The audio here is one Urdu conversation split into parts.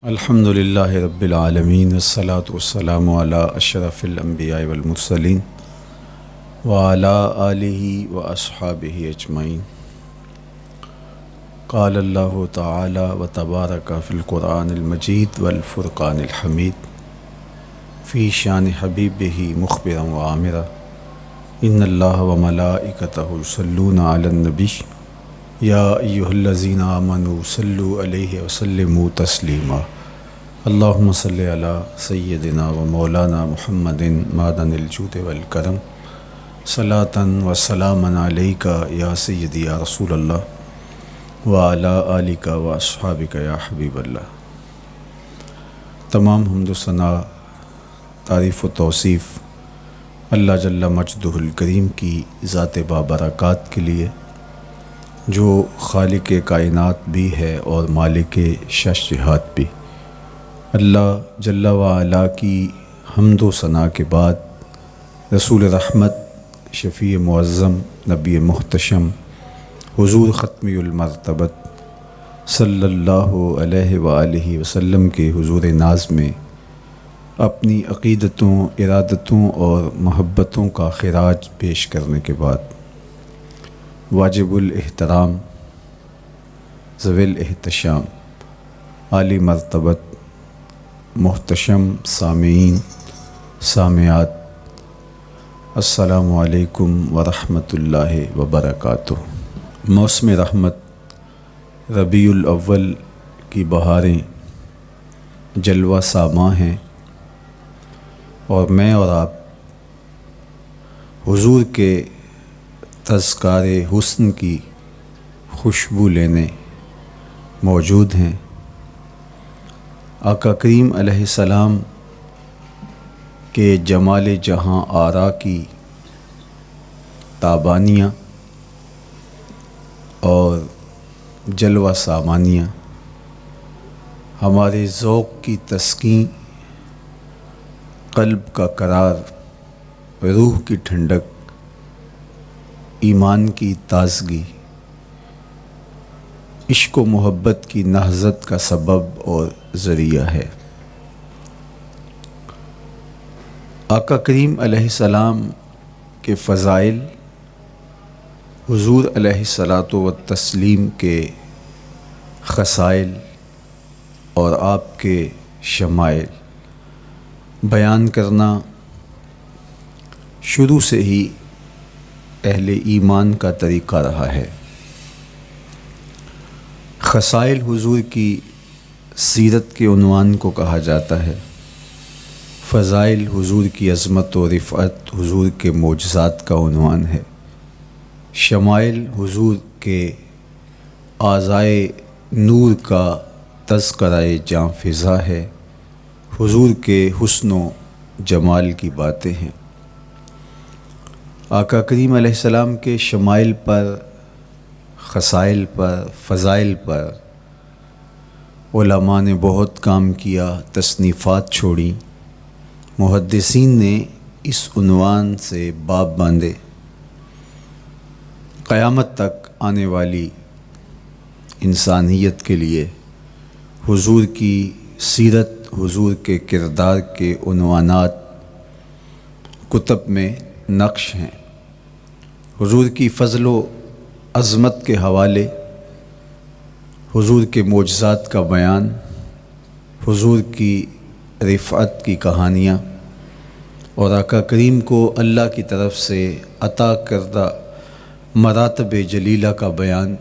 الحمد للہ رب العالمین والصلاة والسلام علی اشرف الانبیاء والمرسلین وعلی آلہ واصحابہ اجمعین۔ قال اللہ تعالی وتبارک فی القرآن المجید والفرقان الحمید فی شان حبیبہ مخبرا وعامرا ان اللہ وملائکتہ یصلون علی النبی یا ایہا الذین آمنوا صلوا علیہ وسلموا تسلیما۔ اللہم صلی علی سیدنا و مولانا محمد معدن الجود والکرم صلاۃ و سلاما علیک یا سیدی یا رسول اللہ وعلی آلک و اصحابک یا حبیب اللہ۔ تمام حمد و ثنا، تعریف و توصیف اللہ جل مجدہ الکریم کی ذات بابرکات کے لیے، جو خالق کائنات بھی ہے اور مالک شش جہات بھی۔ اللہ جل وعلا کی حمد و ثنا کے بعد رسول رحمت، شفیع معظم، نبی محتشم، حضور ختمی المرتبت صلی اللہ علیہ وآلہ وسلم کے حضور ناز میں اپنی عقیدتوں، ارادتوں اور محبتوں کا خراج پیش کرنے کے بعد واجب الاحترام، ذوی الاحتشام، عالی مرتبت، محتشم سامعین، سامعات، السلام علیکم ورحمۃ اللہ وبرکاتہ۔ موسم رحمت ربیع الاول کی بہاریں جلوہ ساماں ہیں، اور میں اور آپ حضور کے تذکار حسن کی خوشبو لینے موجود ہیں۔ آقا کریم علیہ السلام کے جمال جہاں آرا کی تابانیاں اور جلوہ سامانیاں ہمارے ذوق کی تسکین، قلب کا قرار، روح کی ٹھنڈک، ایمان کی تازگی، عشق و محبت کی نہضت کا سبب اور ذریعہ ہے۔ آقا کریم علیہ السلام کے فضائل، حضور علیہ الصلاۃ والتسلیم کے خصائل اور آپ کے شمائل بیان کرنا شروع سے ہی اہل ایمان کا طریقہ رہا ہے۔ خصائل حضور کی سیرت کے عنوان کو کہا جاتا ہے، فضائل حضور کی عظمت و رفعت حضور کے معجزات کا عنوان ہے، شمائل حضور کے اعضائے نور کا تذکرہ جاں فضا ہے، حضور کے حسن و جمال کی باتیں ہیں۔ آقا کریم علیہ السلام کے شمائل پر، خصائل پر، فضائل پر علماء نے بہت کام کیا، تصنیفات چھوڑیں، محدثین نے اس عنوان سے باب باندھے۔ قیامت تک آنے والی انسانیت کے لیے حضور کی سیرت، حضور کے کردار کے عنوانات کتب میں نقش ہیں۔ حضور کی فضل و عظمت کے حوالے، حضور کے معجزات کا بیان، حضور کی رفعت کی کہانیاں اور آقا کریم کو اللہ کی طرف سے عطا کردہ مراتب جلیلہ کا بیان،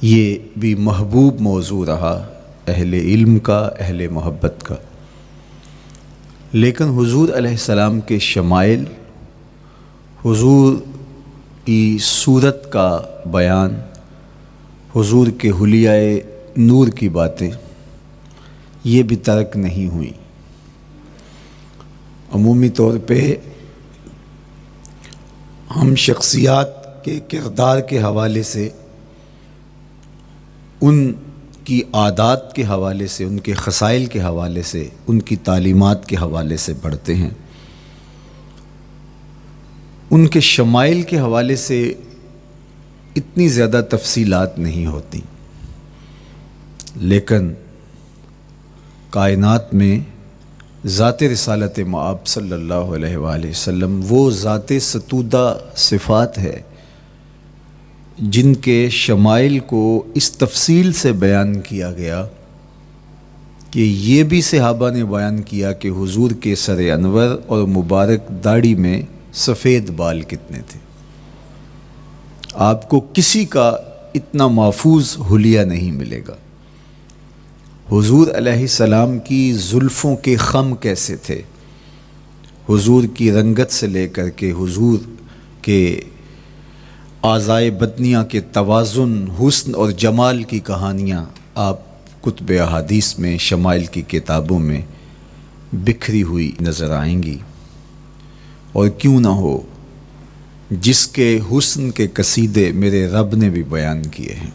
یہ بھی محبوب موضوع رہا اہل علم کا، اہل محبت کا۔ لیکن حضور علیہ السلام کے شمائل، حضور کی صورت کا بیان، حضور کے حلیہ نور کی باتیں، یہ بھی ترک نہیں ہوئیں۔ عمومی طور پہ ہم شخصیات کے کردار کے حوالے سے، ان کی عادات کے حوالے سے، ان کے خصائل کے حوالے سے، ان کی تعلیمات کے حوالے سے پڑھتے ہیں۔ ان کے شمائل کے حوالے سے اتنی زیادہ تفصیلات نہیں ہوتی، لیکن کائنات میں ذات رسالت مآب صلی اللہ علیہ وآلہ وسلم وہ ذات ستودہ صفات ہے جن کے شمائل کو اس تفصیل سے بیان کیا گیا کہ یہ بھی صحابہ نے بیان کیا کہ حضور کے سر انور اور مبارک داڑھی میں سفید بال کتنے تھے۔ آپ کو کسی کا اتنا محفوظ حلیہ نہیں ملے گا۔ حضور علیہ السلام کی زلفوں کے خم کیسے تھے، حضور کی رنگت سے لے کر کے حضور کے اعضائے بدنیہ کے توازن، حسن اور جمال کی کہانیاں آپ کتب احادیث میں، شمائل کی کتابوں میں بکھری ہوئی نظر آئیں گی۔ اور کیوں نہ ہو، جس کے حسن کے قصیدے میرے رب نے بھی بیان کیے ہیں۔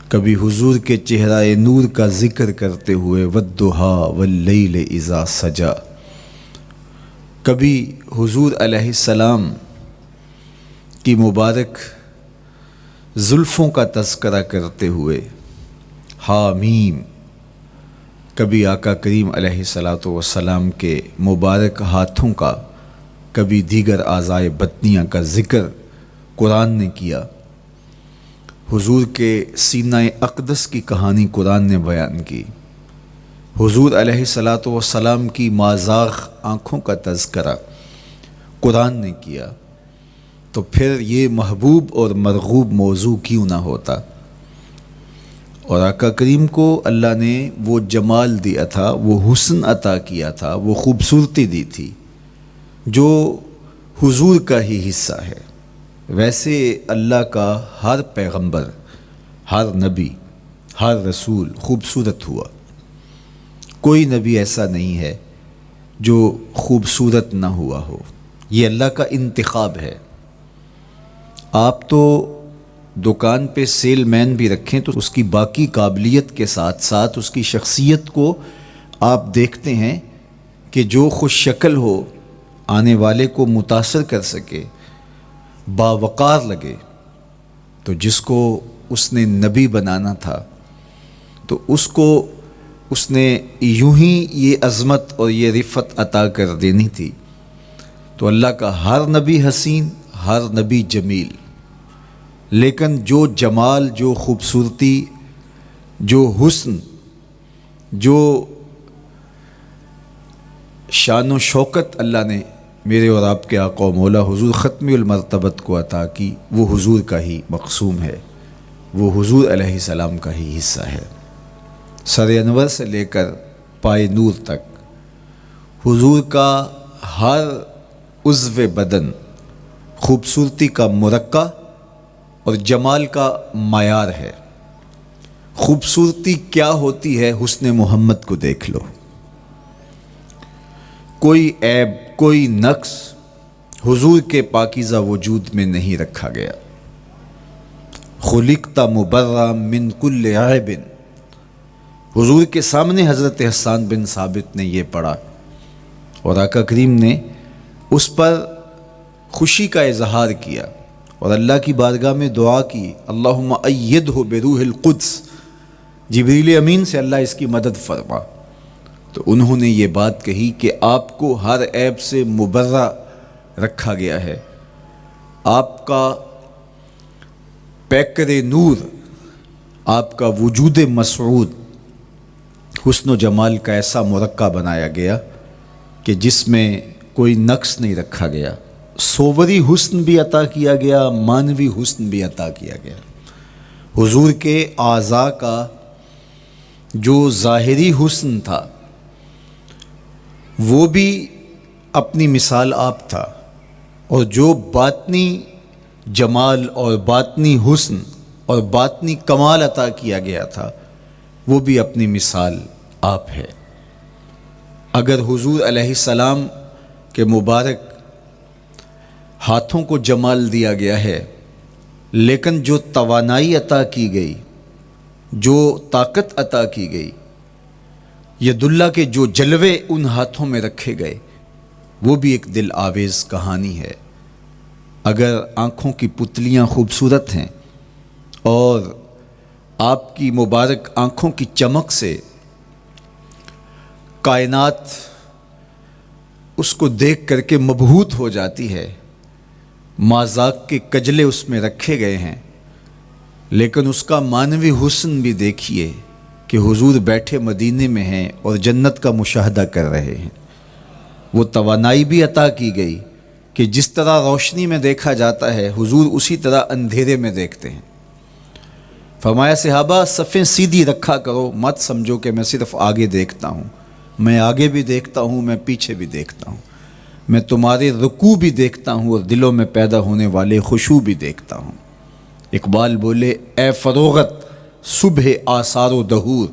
کبھی حضور کے چہرہ نور کا ذکر کرتے ہوئے والضحیٰ واللیل اذا سجا، کبھی حضور علیہ السلام کی مبارک زلفوں کا تذکرہ کرتے ہوئے حامیم، کبھی آقا کریم علیہ السلام کے مبارک ہاتھوں کا، کبھی دیگر اعضائے بدنیہ کا ذکر قرآن نے کیا۔ حضور کے سینہ اقدس کی کہانی قرآن نے بیان کی۔ حضور علیہ السلام کی مازاغ آنکھوں کا تذکرہ قرآن نے کیا، تو پھر یہ محبوب اور مرغوب موضوع کیوں نہ ہوتا۔ اور آقا کریم کو اللہ نے وہ جمال دیا تھا، وہ حسن عطا کیا تھا، وہ خوبصورتی دی تھی جو حضور کا ہی حصہ ہے۔ ویسے اللہ کا ہر پیغمبر، ہر نبی، ہر رسول خوبصورت ہوا۔ کوئی نبی ایسا نہیں ہے جو خوبصورت نہ ہوا ہو، یہ اللہ کا انتخاب ہے۔ آپ تو دکان پہ سیل مین بھی رکھیں تو اس کی باقی قابلیت کے ساتھ ساتھ اس کی شخصیت کو آپ دیکھتے ہیں کہ جو خوش شکل ہو، آنے والے کو متاثر کر سکے، باوقار لگے، تو جس کو اس نے نبی بنانا تھا تو اس کو اس نے یوں ہی یہ عظمت اور یہ رفعت عطا کر دینی تھی۔ تو اللہ کا ہر نبی حسین، ہر نبی جمیل، لیکن جو جمال، جو خوبصورتی، جو حسن، جو شان و شوکت اللہ نے میرے اور آپ کے آقا و مولا حضور ختمی المرتبت کو عطا کی، وہ حضور کا ہی مقسوم ہے، وہ حضور علیہ السلام کا ہی حصہ ہے۔ سر انور سے لے کر پائے نور تک حضور کا ہر عضو بدن خوبصورتی کا مرقع اور جمال کا معیار ہے۔ خوبصورتی کیا ہوتی ہے، حسن محمد کو دیکھ لو۔ کوئی عیب، کوئی نقص حضور کے پاکیزہ وجود میں نہیں رکھا گیا۔ خلقت مبرأ من کل عیب، حضور کے سامنے حضرت حسان بن ثابت نے یہ پڑھا اور آقا کریم نے اس پر خوشی کا اظہار کیا اور اللہ کی بارگاہ میں دعا کی، اللہم ایدہ بروح القدس، جبریل امین سے اللہ اس کی مدد فرما۔ تو انہوں نے یہ بات کہی کہ آپ کو ہر عیب سے مبرہ رکھا گیا ہے، آپ کا پیکر نور، آپ کا وجود مسعود حسن و جمال کا ایسا مرقع بنایا گیا کہ جس میں کوئی نقص نہیں رکھا گیا۔ صوری حسن بھی عطا کیا گیا، مانوی حسن بھی عطا کیا گیا۔ حضور کے اعضاء کا جو ظاہری حسن تھا وہ بھی اپنی مثال آپ تھا، اور جو باطنی جمال اور باطنی حسن اور باطنی کمال عطا کیا گیا تھا وہ بھی اپنی مثال آپ ہے۔ اگر حضور علیہ السلام کے مبارک ہاتھوں کو جمال دیا گیا ہے، لیکن جو توانائی عطا کی گئی، جو طاقت عطا کی گئی، ید اللہ کے جو جلوے ان ہاتھوں میں رکھے گئے، وہ بھی ایک دل آویز کہانی ہے۔ اگر آنکھوں کی پتلیاں خوبصورت ہیں اور آپ کی مبارک آنکھوں کی چمک سے کائنات اس کو دیکھ کر کے مبہوت ہو جاتی ہے، مازاق کے کجلے اس میں رکھے گئے ہیں، لیکن اس کا معنوی حسن بھی دیکھیے کہ حضور بیٹھے مدینے میں ہیں اور جنت کا مشاہدہ کر رہے ہیں۔ وہ توانائی بھی عطا کی گئی کہ جس طرح روشنی میں دیکھا جاتا ہے حضور اسی طرح اندھیرے میں دیکھتے ہیں۔ فرمایا صحابہ صفیں سیدھی رکھا کرو، مت سمجھو کہ میں صرف آگے دیکھتا ہوں، میں آگے بھی دیکھتا ہوں، میں پیچھے بھی دیکھتا ہوں، میں تمہارے رکوع بھی دیکھتا ہوں اور دلوں میں پیدا ہونے والے خشوع بھی دیکھتا ہوں۔ اقبال بولے اے فروغت صبح آثار و دہور،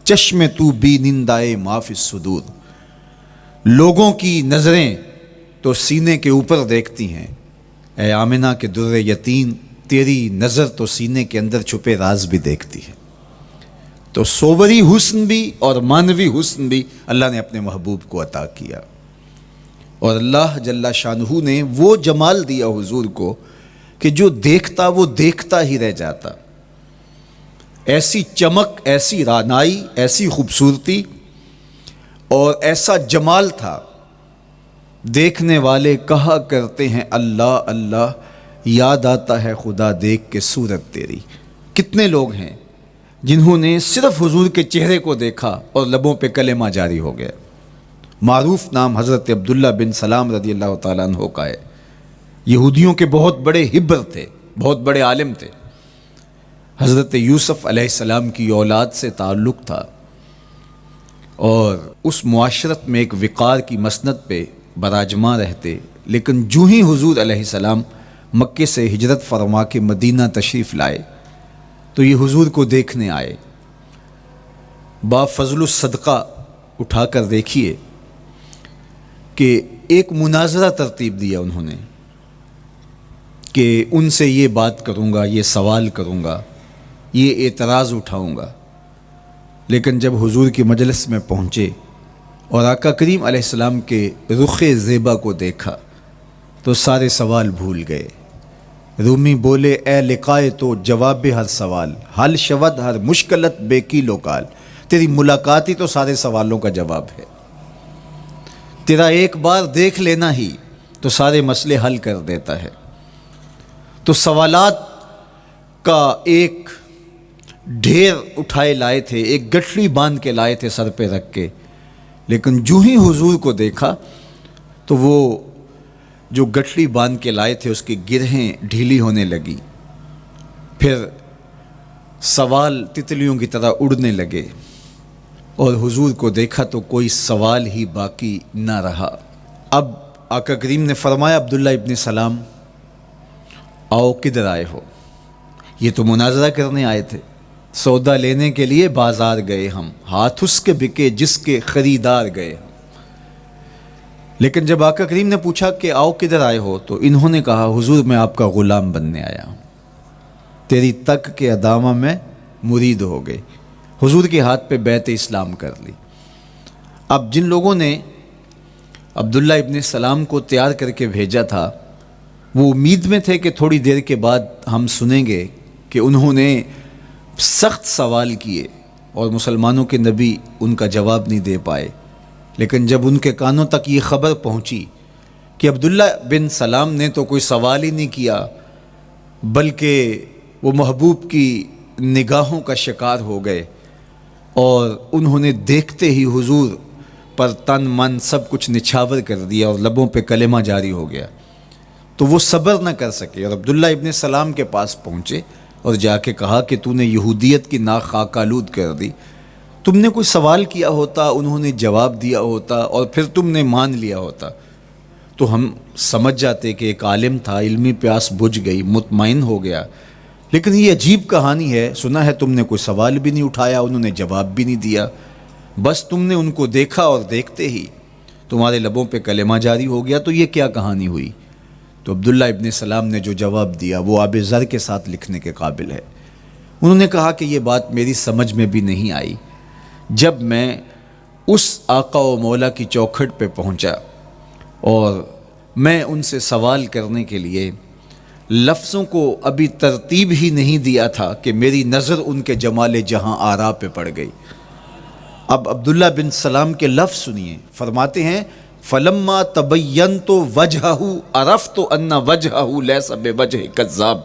چشم تو بی نندائے ما فی الصدور۔ لوگوں کی نظریں تو سینے کے اوپر دیکھتی ہیں، اے آمنہ کے در یتیم تیری نظر تو سینے کے اندر چھپے راز بھی دیکھتی ہے۔ تو صوری حسن بھی اور معنوی حسن بھی اللہ نے اپنے محبوب کو عطا کیا، اور اللہ جل شانہ نے وہ جمال دیا حضور کو کہ جو دیکھتا وہ دیکھتا ہی رہ جاتا۔ ایسی چمک، ایسی رعنائی، ایسی خوبصورتی اور ایسا جمال تھا، دیکھنے والے کہا کرتے ہیں اللہ اللہ، یاد آتا ہے خدا دیکھ کے صورت تیری۔ کتنے لوگ ہیں جنہوں نے صرف حضور کے چہرے کو دیکھا اور لبوں پہ کلمہ جاری ہو گیا۔ معروف نام حضرت عبداللہ بن سلام رضی اللہ تعالیٰ عنہ کا ہے۔ یہودیوں کے بہت بڑے حبر تھے، بہت بڑے عالم تھے۔ حضرت یوسف علیہ السلام کی اولاد سے تعلق تھا، اور اس معاشرت میں ایک وقار کی مسند پہ براجماں رہتے، لیکن جو ہی حضور علیہ السلام مکے سے ہجرت فرما کے مدینہ تشریف لائے تو یہ حضور کو دیکھنے آئے۔ با فضل الصدقہ اٹھا کر دیکھیے کہ ایک مناظرہ ترتیب دیا انہوں نے کہ ان سے یہ بات کروں گا، یہ سوال کروں گا، یہ اعتراض اٹھاؤں گا، لیکن جب حضور کی مجلس میں پہنچے اور آقا کریم علیہ السلام کے رخ زیبا کو دیکھا تو سارے سوال بھول گئے۔ رومی بولے اے لقائے تو جواب ہر سوال، حل شود ہر مشکلت بے کی لوکال۔ تیری ملاقات ہی تو سارے سوالوں کا جواب ہے، تیرا ایک بار دیکھ لینا ہی تو سارے مسئلے حل کر دیتا ہے۔ تو سوالات کا ایک ڈھیر اٹھائے لائے تھے، ایک گٹھڑی باندھ کے لائے تھے سر پہ رکھ کے، لیکن جو ہی حضور کو دیکھا تو وہ جو گٹھڑی باندھ کے لائے تھے اس کی گرہیں ڈھیلی ہونے لگی، پھر سوال تتلیوں کی طرح اڑنے لگے، اور حضور کو دیکھا تو کوئی سوال ہی باقی نہ رہا۔ اب آقا کریم نے فرمایا عبداللہ ابن سلام آؤ کدھر آئے ہو؟ یہ تو مناظرہ کرنے آئے تھے، سودا لینے کے لیے بازار گئے ہم، ہاتھ اس کے بکے جس کے خریدار گئے ہم۔ لیکن جب آقا کریم نے پوچھا کہ آؤ کدھر آئے ہو تو انہوں نے کہا حضور میں آپ کا غلام بننے آیا ہوں، تیری تک کے ادامہ میں مرید ہو گئے، حضور کے ہاتھ پہ بیعت اسلام کر لی۔ اب جن لوگوں نے عبداللہ ابن سلام کو تیار کر کے بھیجا تھا وہ امید میں تھے کہ تھوڑی دیر کے بعد ہم سنیں گے کہ انہوں نے سخت سوال کیے اور مسلمانوں کے نبی ان کا جواب نہیں دے پائے، لیکن جب ان کے کانوں تک یہ خبر پہنچی کہ عبداللہ بن سلام نے تو کوئی سوال ہی نہیں کیا بلکہ وہ محبوب کی نگاہوں کا شکار ہو گئے، اور انہوں نے دیکھتے ہی حضور پر تن من سب کچھ نچھاور کر دیا اور لبوں پہ کلمہ جاری ہو گیا، تو وہ صبر نہ کر سکے اور عبداللہ ابن سلام کے پاس پہنچے اور جا کے کہا کہ تو نے یہودیت کی ناک خاک آلود کر دی، تم نے کوئی سوال کیا ہوتا، انہوں نے جواب دیا ہوتا اور پھر تم نے مان لیا ہوتا تو ہم سمجھ جاتے کہ ایک عالم تھا، علمی پیاس بجھ گئی، مطمئن ہو گیا، لیکن یہ عجیب کہانی ہے، سنا ہے تم نے کوئی سوال بھی نہیں اٹھایا، انہوں نے جواب بھی نہیں دیا، بس تم نے ان کو دیکھا اور دیکھتے ہی تمہارے لبوں پہ کلمہ جاری ہو گیا، تو یہ کیا کہانی ہوئی؟ تو عبداللہ ابن سلام نے جو جواب دیا وہ آب زر کے ساتھ لکھنے کے قابل ہے۔ انہوں نے کہا کہ یہ بات میری سمجھ میں بھی نہیں آئی، جب میں اس آقا و مولا کی چوکھٹ پہ پہنچا اور میں ان سے سوال کرنے کے لیے لفظوں کو ابھی ترتیب ہی نہیں دیا تھا کہ میری نظر ان کے جمال جہاں آرا پہ پڑ گئی، اب عبداللہ بن سلام کے لفظ سنیے، فرماتے ہیں فلما تبینت وجہہ عرفت ان وجہہ لیس بوجہ کذاب،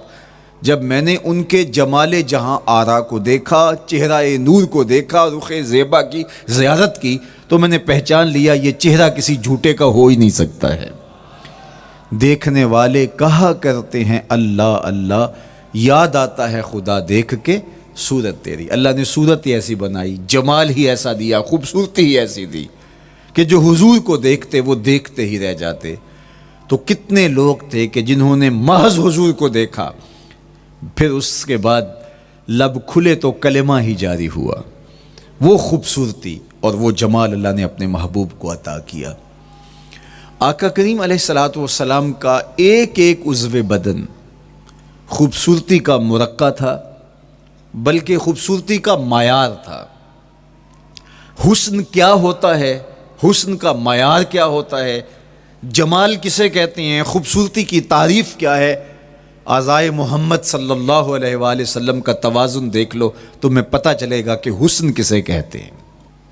جب میں نے ان کے جمال جہاں آرا کو دیکھا، چہرہ نور کو دیکھا، رخ زیبا کی زیارت کی، تو میں نے پہچان لیا یہ چہرہ کسی جھوٹے کا ہو ہی نہیں سکتا ہے۔ دیکھنے والے کہا کرتے ہیں اللہ اللہ، یاد آتا ہے خدا دیکھ کے صورت تیری۔ اللہ نے صورت ہی ایسی بنائی، جمال ہی ایسا دیا، خوبصورتی ہی ایسی دی کہ جو حضور کو دیکھتے وہ دیکھتے ہی رہ جاتے۔ تو کتنے لوگ تھے کہ جنہوں نے محض حضور کو دیکھا، پھر اس کے بعد لب کھلے تو کلمہ ہی جاری ہوا۔ وہ خوبصورتی اور وہ جمال اللہ نے اپنے محبوب کو عطا کیا۔ آقا کریم علیہ الصلوۃ والسلام کا ایک ایک عضو بدن خوبصورتی کا مرقع تھا، بلکہ خوبصورتی کا معیار تھا۔ حسن کیا ہوتا ہے، حسن کا معیار کیا ہوتا ہے، جمال کسے کہتے ہیں، خوبصورتی کی تعریف کیا ہے، اعضائے محمد صلی اللہ علیہ وآلہ وسلم کا توازن دیکھ لو تو میں پتہ چلے گا کہ حسن کسے کہتے ہیں۔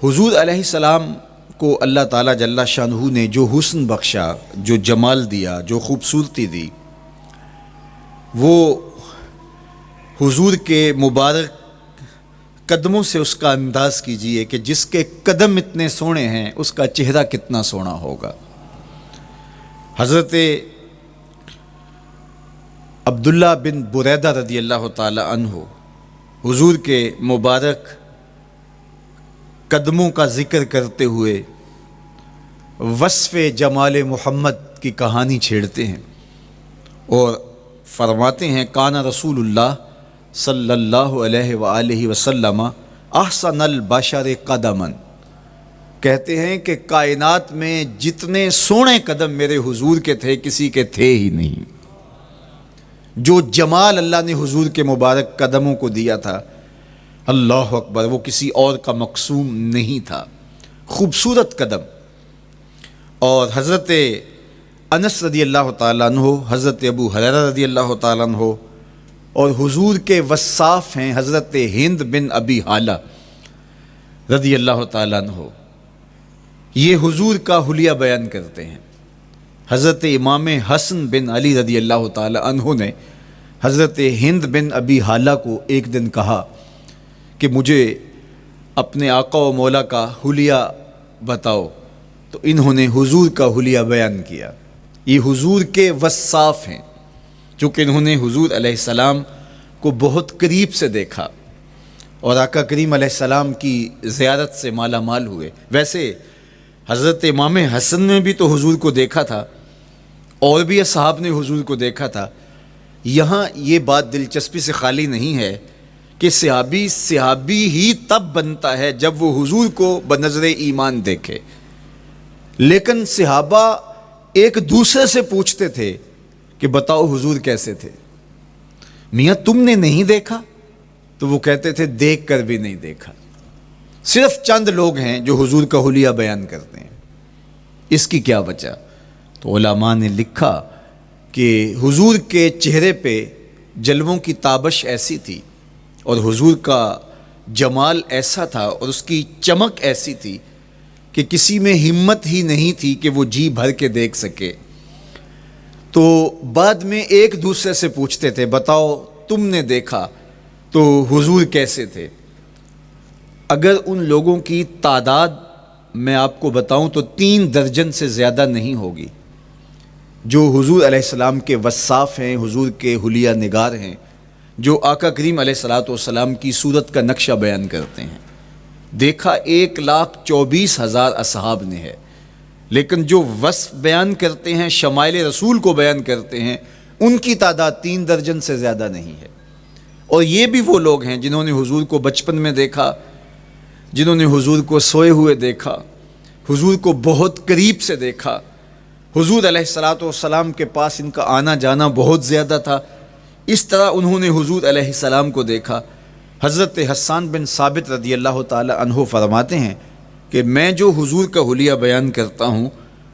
حضور علیہ السلام کو اللہ تعالیٰ جل شانہ نے جو حسن بخشا، جو جمال دیا، جو خوبصورتی دی، وہ حضور کے مبارک قدموں سے اس کا انداز کیجئے کہ جس کے قدم اتنے سونے ہیں اس کا چہرہ کتنا سونا ہوگا۔ حضرت عبداللہ بن بریدہ رضی اللہ تعالی عنہ حضور کے مبارک قدموں کا ذکر کرتے ہوئے وصف جمال محمد کی کہانی چھیڑتے ہیں اور فرماتے ہیں کانا رسول اللہ صلی اللہ علیہ وآلہ وسلم احسن البشر قدما، کہتے ہیں کہ کائنات میں جتنے سونے قدم میرے حضور کے تھے کسی کے تھے ہی نہیں۔ جو جمال اللہ نے حضور کے مبارک قدموں کو دیا تھا، اللہ اکبر، وہ کسی اور کا مقسوم نہیں تھا۔ خوبصورت قدم۔ اور حضرت انس رضی اللہ تعالیٰ عنہ، حضرت ابو ہریرہ رضی اللہ تعالیٰ عنہ، اور حضور کے وصاف ہیں حضرت ہند بن ابی حالہ رضی اللہ تعالیٰ عنہ، یہ حضور کا حلیہ بیان کرتے ہیں۔ حضرت امام حسن بن علی رضی اللہ تعالیٰ عنہ نے حضرت ہند بن ابی حالہ کو ایک دن کہا کہ مجھے اپنے آقا و مولا کا حلیہ بتاؤ، تو انہوں نے حضور کا حلیہ بیان کیا۔ یہ حضور کے وصاف ہیں، چونکہ انہوں نے حضور علیہ السلام کو بہت قریب سے دیکھا اور آقا کریم علیہ السلام کی زیارت سے مالا مال ہوئے۔ ویسے حضرت امام حسن نے بھی تو حضور کو دیکھا تھا، اور بھی اصحاب نے حضور کو دیکھا تھا۔ یہاں یہ بات دلچسپی سے خالی نہیں ہے کہ صحابی ہی تب بنتا ہے جب وہ حضور کو بنظر ایمان دیکھے، لیکن صحابہ ایک دوسرے سے پوچھتے تھے کہ بتاؤ حضور کیسے تھے؟ میاں تم نے نہیں دیکھا؟ تو وہ کہتے تھے دیکھ کر بھی نہیں دیکھا۔ صرف چند لوگ ہیں جو حضور کا حلیہ بیان کرتے ہیں۔ اس کی کیا وجہ؟ تو علماء نے لکھا کہ حضور کے چہرے پہ جلووں کی تابش ایسی تھی اور حضور کا جمال ایسا تھا اور اس کی چمک ایسی تھی کہ کسی میں ہمت ہی نہیں تھی کہ وہ جی بھر کے دیکھ سکے۔ تو بعد میں ایک دوسرے سے پوچھتے تھے بتاؤ تم نے دیکھا تو حضور کیسے تھے؟ اگر ان لوگوں کی تعداد میں آپ کو بتاؤں تو 3 درجن سے زیادہ نہیں ہوگی جو حضور علیہ السلام کے وصاف ہیں، حضور کے حلیہ نگار ہیں، جو آقا کریم علیہ الصلوۃ والسلام کی صورت کا نقشہ بیان کرتے ہیں۔ دیکھا 1,24,000 اصحاب نے ہے، لیکن جو وصف بیان کرتے ہیں، شمائل رسول کو بیان کرتے ہیں، ان کی تعداد 3 درجن سے زیادہ نہیں ہے۔ اور یہ بھی وہ لوگ ہیں جنہوں نے حضور کو بچپن میں دیکھا، جنہوں نے حضور کو سوئے ہوئے دیکھا، حضور کو بہت قریب سے دیکھا۔ حضور علیہ الصلوۃ والسلام کے پاس ان کا آنا جانا بہت زیادہ تھا، اس طرح انہوں نے حضور علیہ السلام کو دیکھا۔ حضرت حسان بن ثابت رضی اللہ تعالی عنہ فرماتے ہیں کہ میں جو حضور کا حلیہ بیان کرتا ہوں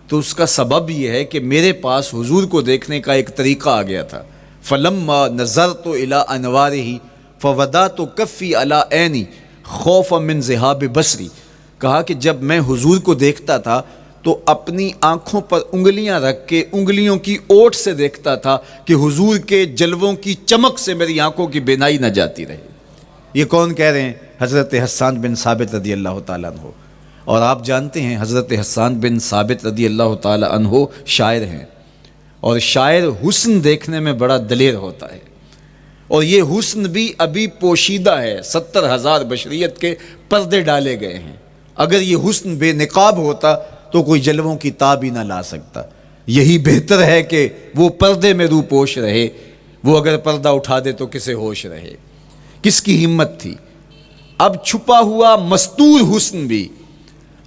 تو اس کا سبب یہ ہے کہ میرے پاس حضور کو دیکھنے کا ایک طریقہ آ گیا تھا۔ فلما نظرت الى انوارہ فوضعت کفی علی عینی خوفا من ذہاب بصری، کہا کہ جب میں حضور کو دیکھتا تھا تو اپنی آنکھوں پر انگلیاں رکھ کے انگلیوں کی اوٹ سے دیکھتا تھا کہ حضور کے جلووں کی چمک سے میری آنکھوں کی بینائی نہ جاتی رہے۔ یہ کون کہہ رہے ہیں؟ حضرت حسان بن ثابت رضی اللہ تعالیٰ عنہ۔ اور آپ جانتے ہیں حضرت حسان بن ثابت رضی اللہ تعالیٰ عنہ شاعر ہیں، اور شاعر حسن دیکھنے میں بڑا دلیر ہوتا ہے، اور یہ حسن بھی ابھی پوشیدہ ہے، 70,000 بشریت کے پردے ڈالے گئے ہیں۔ اگر یہ حسن بے نقاب ہوتا تو کوئی جلووں کی تاب ہی نہ لا سکتا۔ یہی بہتر ہے کہ وہ پردے میں روح پوش رہے، وہ اگر پردہ اٹھا دے تو کسے ہوش رہے، کس کی ہمت تھی۔ اب چھپا ہوا مستور حسن بھی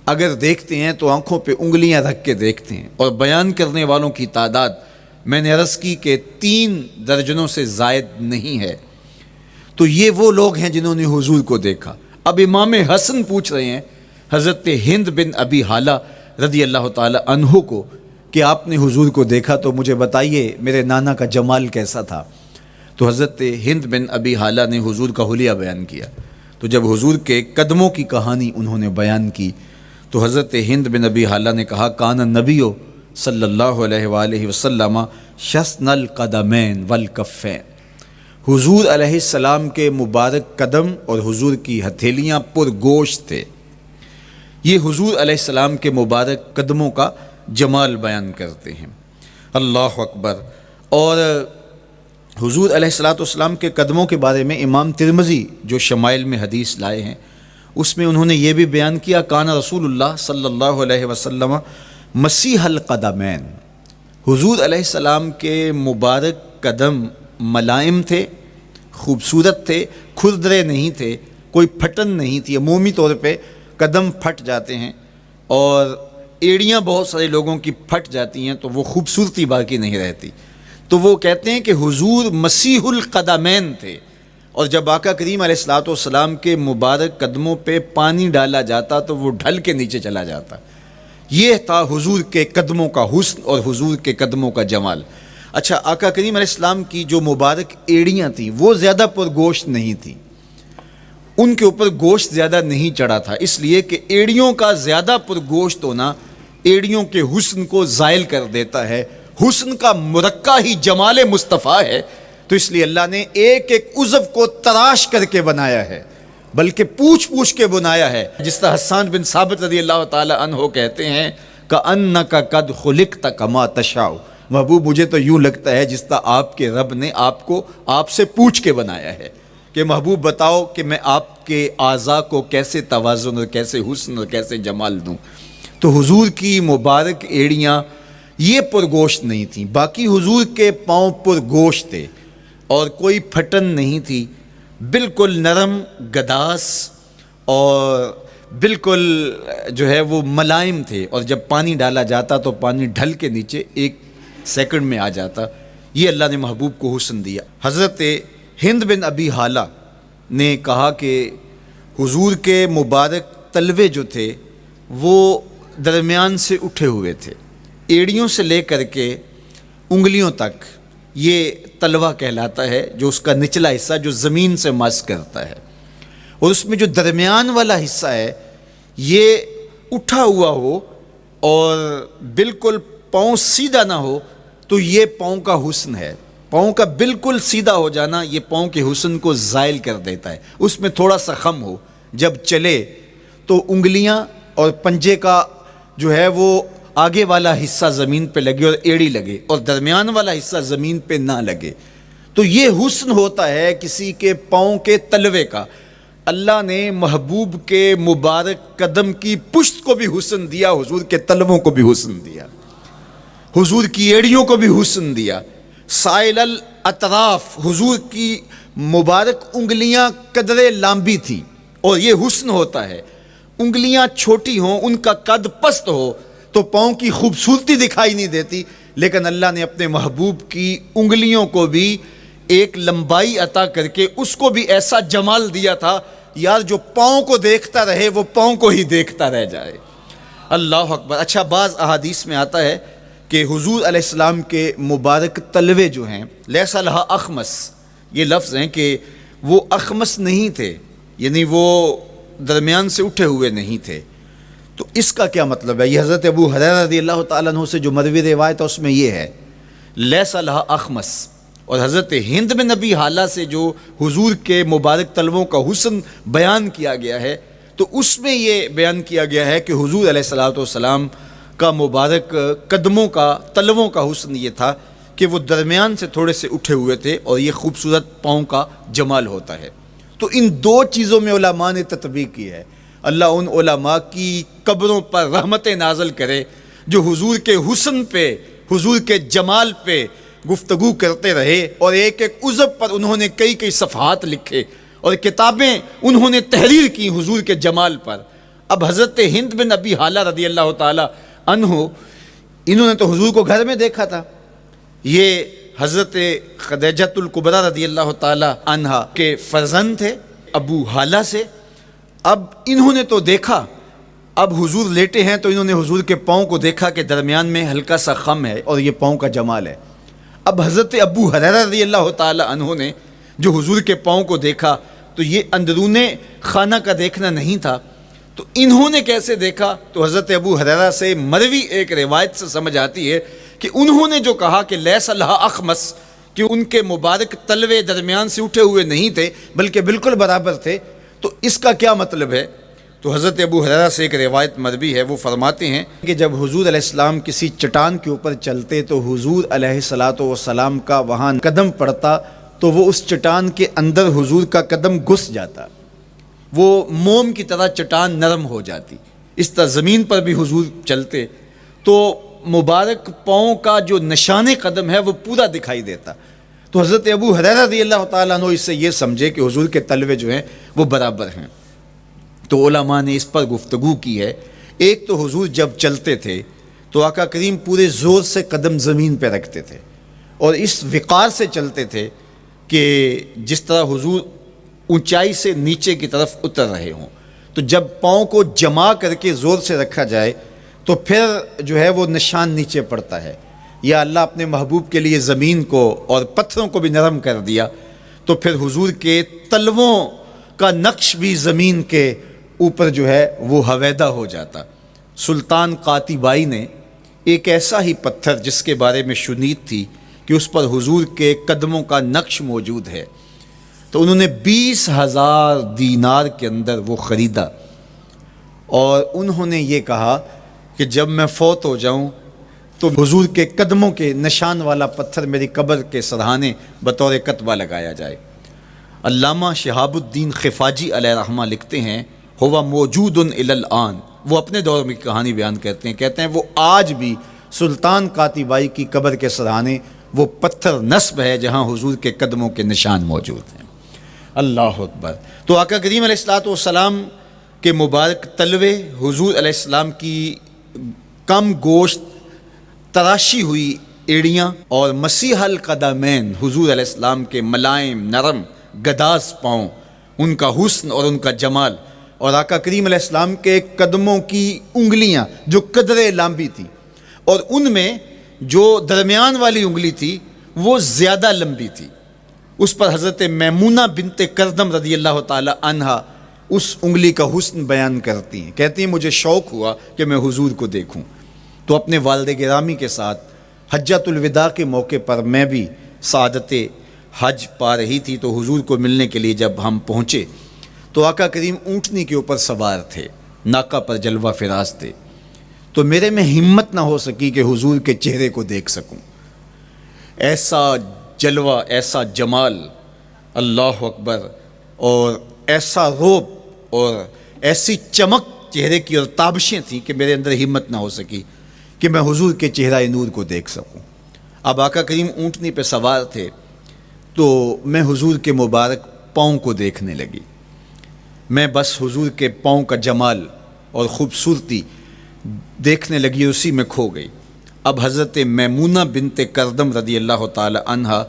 اگر دیکھتے ہیں تو آنکھوں پہ انگلیاں رکھ کے دیکھتے ہیں، اور بیان کرنے والوں کی تعداد میں نے عرض کی کہ 3 درجنوں سے زائد نہیں ہے۔ تو یہ وہ لوگ ہیں جنہوں نے حضور کو دیکھا۔ اب امام حسن پوچھ رہے ہیں حضرت ہند بن ابی حالہ رضی اللہ تعالی عنہ کو کہ آپ نے حضور کو دیکھا تو مجھے بتائیے میرے نانا کا جمال کیسا تھا۔ تو حضرت ہند بن ابی حالہ نے حضور کا حلیہ بیان کیا۔ تو جب حضور کے قدموں کی کہانی انہوں نے بیان کی تو حضرت ہند بن ابی حالہ نے کہا کان النبی صلی اللہ علیہ وآلہ وسلم شسن القدمین والکفین، حضور علیہ السلام کے مبارک قدم اور حضور کی ہتھیلیاں پر گوشت تھے۔ یہ حضور علیہ السلام کے مبارک قدموں کا جمال بیان کرتے ہیں۔ اللہ اکبر۔ اور حضور علیہ السلام کے قدموں کے بارے میں امام ترمذی جو شمائل میں حدیث لائے ہیں اس میں انہوں نے یہ بھی بیان کیا کان رسول اللہ صلی اللہ علیہ وسلم مسیح القدمین، حضور علیہ السلام کے مبارک قدم ملائم تھے، خوبصورت تھے، کھردرے نہیں تھے، کوئی پھٹن نہیں تھی۔ عمومی طور پہ قدم پھٹ جاتے ہیں اور ایڑیاں بہت سارے لوگوں کی پھٹ جاتی ہیں تو وہ خوبصورتی باقی نہیں رہتی۔ تو وہ کہتے ہیں کہ حضور مسیح القدمین تھے، اور جب آقا کریم علیہ السلام کے مبارک قدموں پہ پانی ڈالا جاتا تو وہ ڈھل کے نیچے چلا جاتا۔ یہ تھا حضور کے قدموں کا حسن اور حضور کے قدموں کا جمال۔ اچھا، آقا کریم علیہ السلام کی جو مبارک ایڑیاں تھیں وہ زیادہ پرگوشت نہیں تھیں، ان کے اوپر گوشت زیادہ نہیں چڑھا تھا، اس لیے کہ ایڑیوں کا زیادہ پرگوشت ہونا ایڑیوں کے حسن کو زائل کر دیتا ہے۔ حسن کا مرقع ہی جمال مصطفیٰ ہے، تو اس لیے اللہ نے ایک ایک عضو کو تراش کر کے بنایا ہے، بلکہ پوچھ پوچھ کے بنایا ہے۔ جس طرح حسان بن ثابت رضی اللہ تعالی عنہ کہتے ہیں کأنک قد خلقت کما تشاء، محبوب مجھے تو یوں لگتا ہے جس طرح آپ کے رب نے آپ کو آپ سے پوچھ کے بنایا ہے کہ محبوب بتاؤ کہ میں آپ کے اعضاء کو کیسے توازن اور کیسے حسن اور کیسے جمال دوں۔ تو حضور کی مبارک ایڑیاں یہ پرگوشت نہیں تھیں، باقی حضور کے پاؤں پرگوشت تھے اور کوئی پھٹن نہیں تھی، بالکل نرم گداس اور بالکل جو ہے وہ ملائم تھے، اور جب پانی ڈالا جاتا تو پانی ڈھل کے نیچے 1 سیکنڈ میں آ جاتا۔ یہ اللہ نے محبوب کو حسن دیا۔ حضرت ہند بن ابی حالہ نے کہا کہ حضور کے مبارک تلوے جو تھے وہ درمیان سے اٹھے ہوئے تھے، ایڑیوں سے لے کر کے انگلیوں تک یہ تلوہ کہلاتا ہے، جو اس کا نچلا حصہ جو زمین سے مس کرتا ہے، اور اس میں جو درمیان والا حصہ ہے یہ اٹھا ہوا ہو اور بالکل پاؤں سیدھا نہ ہو تو یہ پاؤں کا حسن ہے۔ پاؤں کا بالکل سیدھا ہو جانا یہ پاؤں کے حسن کو زائل کر دیتا ہے۔ اس میں تھوڑا سا خم ہو، جب چلے تو انگلیاں اور پنجے کا جو ہے وہ آگے والا حصہ زمین پہ لگے اور ایڑی لگے، اور درمیان والا حصہ زمین پہ نہ لگے، تو یہ حسن ہوتا ہے کسی کے پاؤں کے تلوے کا۔ اللہ نے محبوب کے مبارک قدم کی پشت کو بھی حسن دیا، حضور کے تلووں کو بھی حسن دیا، حضور کی ایڑیوں کو بھی حسن دیا۔ سائل الاطراف، حضور کی مبارک انگلیاں قدرے لامبی تھی، اور یہ حسن ہوتا ہے۔ انگلیاں چھوٹی ہوں، ان کا قد پست ہو تو پاؤں کی خوبصورتی دکھائی نہیں دیتی، لیکن اللہ نے اپنے محبوب کی انگلیوں کو بھی ایک لمبائی عطا کر کے اس کو بھی ایسا جمال دیا تھا یار جو پاؤں کو دیکھتا رہے وہ پاؤں کو ہی دیکھتا رہ جائے۔ اللہ اکبر۔ اچھا، بعض احادیث میں آتا ہے کہ حضور علیہ السلام کے مبارک تلوے جو ہیں لیسا لہا اخمس، یہ لفظ ہیں کہ وہ اخمس نہیں تھے، یعنی وہ درمیان سے اٹھے ہوئے نہیں تھے، تو اس کا کیا مطلب ہے؟ یہ حضرت ابو ہریرہ رضی اللہ تعالیٰ عنہ سے جو مروی روایت ہے اس میں یہ ہے لیس لہا اخمس، اور حضرت ہند بن ابی حالہ سے جو حضور کے مبارک تلووں کا حسن بیان کیا گیا ہے، تو اس میں یہ بیان کیا گیا ہے کہ حضور علیہ الصلوۃ والسلام کا مبارک قدموں کا تلووں کا حسن یہ تھا کہ وہ درمیان سے تھوڑے سے اٹھے ہوئے تھے، اور یہ خوبصورت پاؤں کا جمال ہوتا ہے۔ تو ان دو چیزوں میں علماء نے تطبیق کی ہے۔ اللہ ان علماء کی قبروں پر رحمت نازل کرے جو حضور کے حسن پہ، حضور کے جمال پہ گفتگو کرتے رہے، اور ایک ایک عضو پر انہوں نے کئی کئی صفحات لکھے اور کتابیں انہوں نے تحریر کی حضور کے جمال پر۔ اب حضرت ہند بن ابی حالہ رضی اللہ تعالی عنہ، انہوں نے تو حضور کو گھر میں دیکھا تھا، یہ حضرت خدیجۃ الکبریٰ رضی اللہ تعالی عنہا کے فرزند تھے ابو حالہ سے۔ اب انہوں نے تو دیکھا، اب حضور لیٹے ہیں تو انہوں نے حضور کے پاؤں کو دیکھا کہ درمیان میں ہلکا سا خم ہے اور یہ پاؤں کا جمال ہے۔ اب حضرت ابو ہریرہ رضی اللہ تعالی عنہ نے جو حضور کے پاؤں کو دیکھا تو یہ اندرون خانہ کا دیکھنا نہیں تھا، تو انہوں نے کیسے دیکھا؟ تو حضرت ابو ہریرہ سے مروی ایک روایت سے سمجھ آتی ہے کہ انہوں نے جو کہا کہ لیس لہا اخمس، کہ ان کے مبارک تلوے درمیان سے اٹھے ہوئے نہیں تھے بلکہ بالکل برابر تھے، تو اس کا کیا مطلب ہے؟ تو حضرت ابو ہریرہ سے ایک روایت مروی ہے، وہ فرماتے ہیں کہ جب حضور علیہ السلام کسی چٹان کے اوپر چلتے تو حضور علیہ الصلوۃ والسلام کا وہاں قدم پڑتا تو وہ اس چٹان کے اندر حضور کا قدم گھس جاتا، وہ موم کی طرح چٹان نرم ہو جاتی۔ اس طرح زمین پر بھی حضور چلتے تو مبارک پاؤں کا جو نشان قدم ہے وہ پورا دکھائی دیتا۔ تو حضرت ابو ہریرہ رضی اللہ تعالیٰ عنہ اس سے یہ سمجھے کہ حضور کے تلوے جو ہیں وہ برابر ہیں۔ تو علماء نے اس پر گفتگو کی ہے۔ ایک تو حضور جب چلتے تھے تو آقا کریم پورے زور سے قدم زمین پہ رکھتے تھے اور اس وقار سے چلتے تھے کہ جس طرح حضور اونچائی سے نیچے کی طرف اتر رہے ہوں، تو جب پاؤں کو جما کر کے زور سے رکھا جائے تو پھر جو ہے وہ نشان نیچے پڑتا ہے۔ یا اللہ اپنے محبوب کے لیے زمین کو اور پتھروں کو بھی نرم کر دیا تو پھر حضور کے تلووں کا نقش بھی زمین کے اوپر جو ہے وہ حویدہ ہو جاتا۔ سلطان قاتبائی نے ایک ایسا ہی پتھر جس کے بارے میں شنید تھی کہ اس پر حضور کے قدموں کا نقش موجود ہے، تو انہوں نے 20,000 دینار کے اندر وہ خریدا، اور انہوں نے یہ کہا کہ جب میں فوت ہو جاؤں تو حضور کے قدموں کے نشان والا پتھر میری قبر کے سرہانے بطور کتبہ لگایا جائے۔ علامہ شہاب الدین خفاجی علیہ رحمہ لکھتے ہیں ہوا موجود الی الآن، وہ اپنے دور میں کہانی بیان کرتے ہیں وہ آج بھی سلطان قاتبائی کی قبر کے سرہانے وہ پتھر نصب ہے جہاں حضور کے قدموں کے نشان موجود ہیں۔ اللہ اکبر۔ تو آقا کریم علیہ الصلوۃ والسلام کے مبارک تلوے، حضور علیہ السلام کی کم گوشت تراشی ہوئی ایڑیاں، اور مسیح القدمین حضور علیہ السلام کے ملائم نرم گداز پاؤں، ان کا حسن اور ان کا جمال، اور آقا کریم علیہ السلام کے قدموں کی انگلیاں جو قدرے لمبی تھی، اور ان میں جو درمیان والی انگلی تھی وہ زیادہ لمبی تھی، اس پر حضرت میمونہ بنت کردم رضی اللہ تعالی عنہا اس انگلی کا حسن بیان کرتی ہیں، کہتی ہیں مجھے شوق ہوا کہ میں حضور کو دیکھوں، تو اپنے والد گرامی کے ساتھ حجۃ الوداع کے موقع پر میں بھی سعادت حج پا رہی تھی، تو حضور کو ملنے کے لیے جب ہم پہنچے تو آقا کریم اونٹنی کے اوپر سوار تھے، ناکہ پر جلوہ فراز تھے، تو میرے میں ہمت نہ ہو سکی کہ حضور کے چہرے کو دیکھ سکوں۔ ایسا جلوہ، ایسا جمال، اللہ اکبر، اور ایسا روب اور ایسی چمک چہرے کی اور تابشیں تھیں کہ میرے اندر ہمت نہ ہو سکی کہ میں حضور کے چہرہ نور کو دیکھ سکوں۔ اب آقا کریم اونٹنی پہ سوار تھے تو میں حضور کے مبارک پاؤں کو دیکھنے لگی، میں بس حضور کے پاؤں کا جمال اور خوبصورتی دیکھنے لگی، اسی میں کھو گئی۔ اب حضرت میمونہ بنت کردم رضی اللہ تعالی عنہا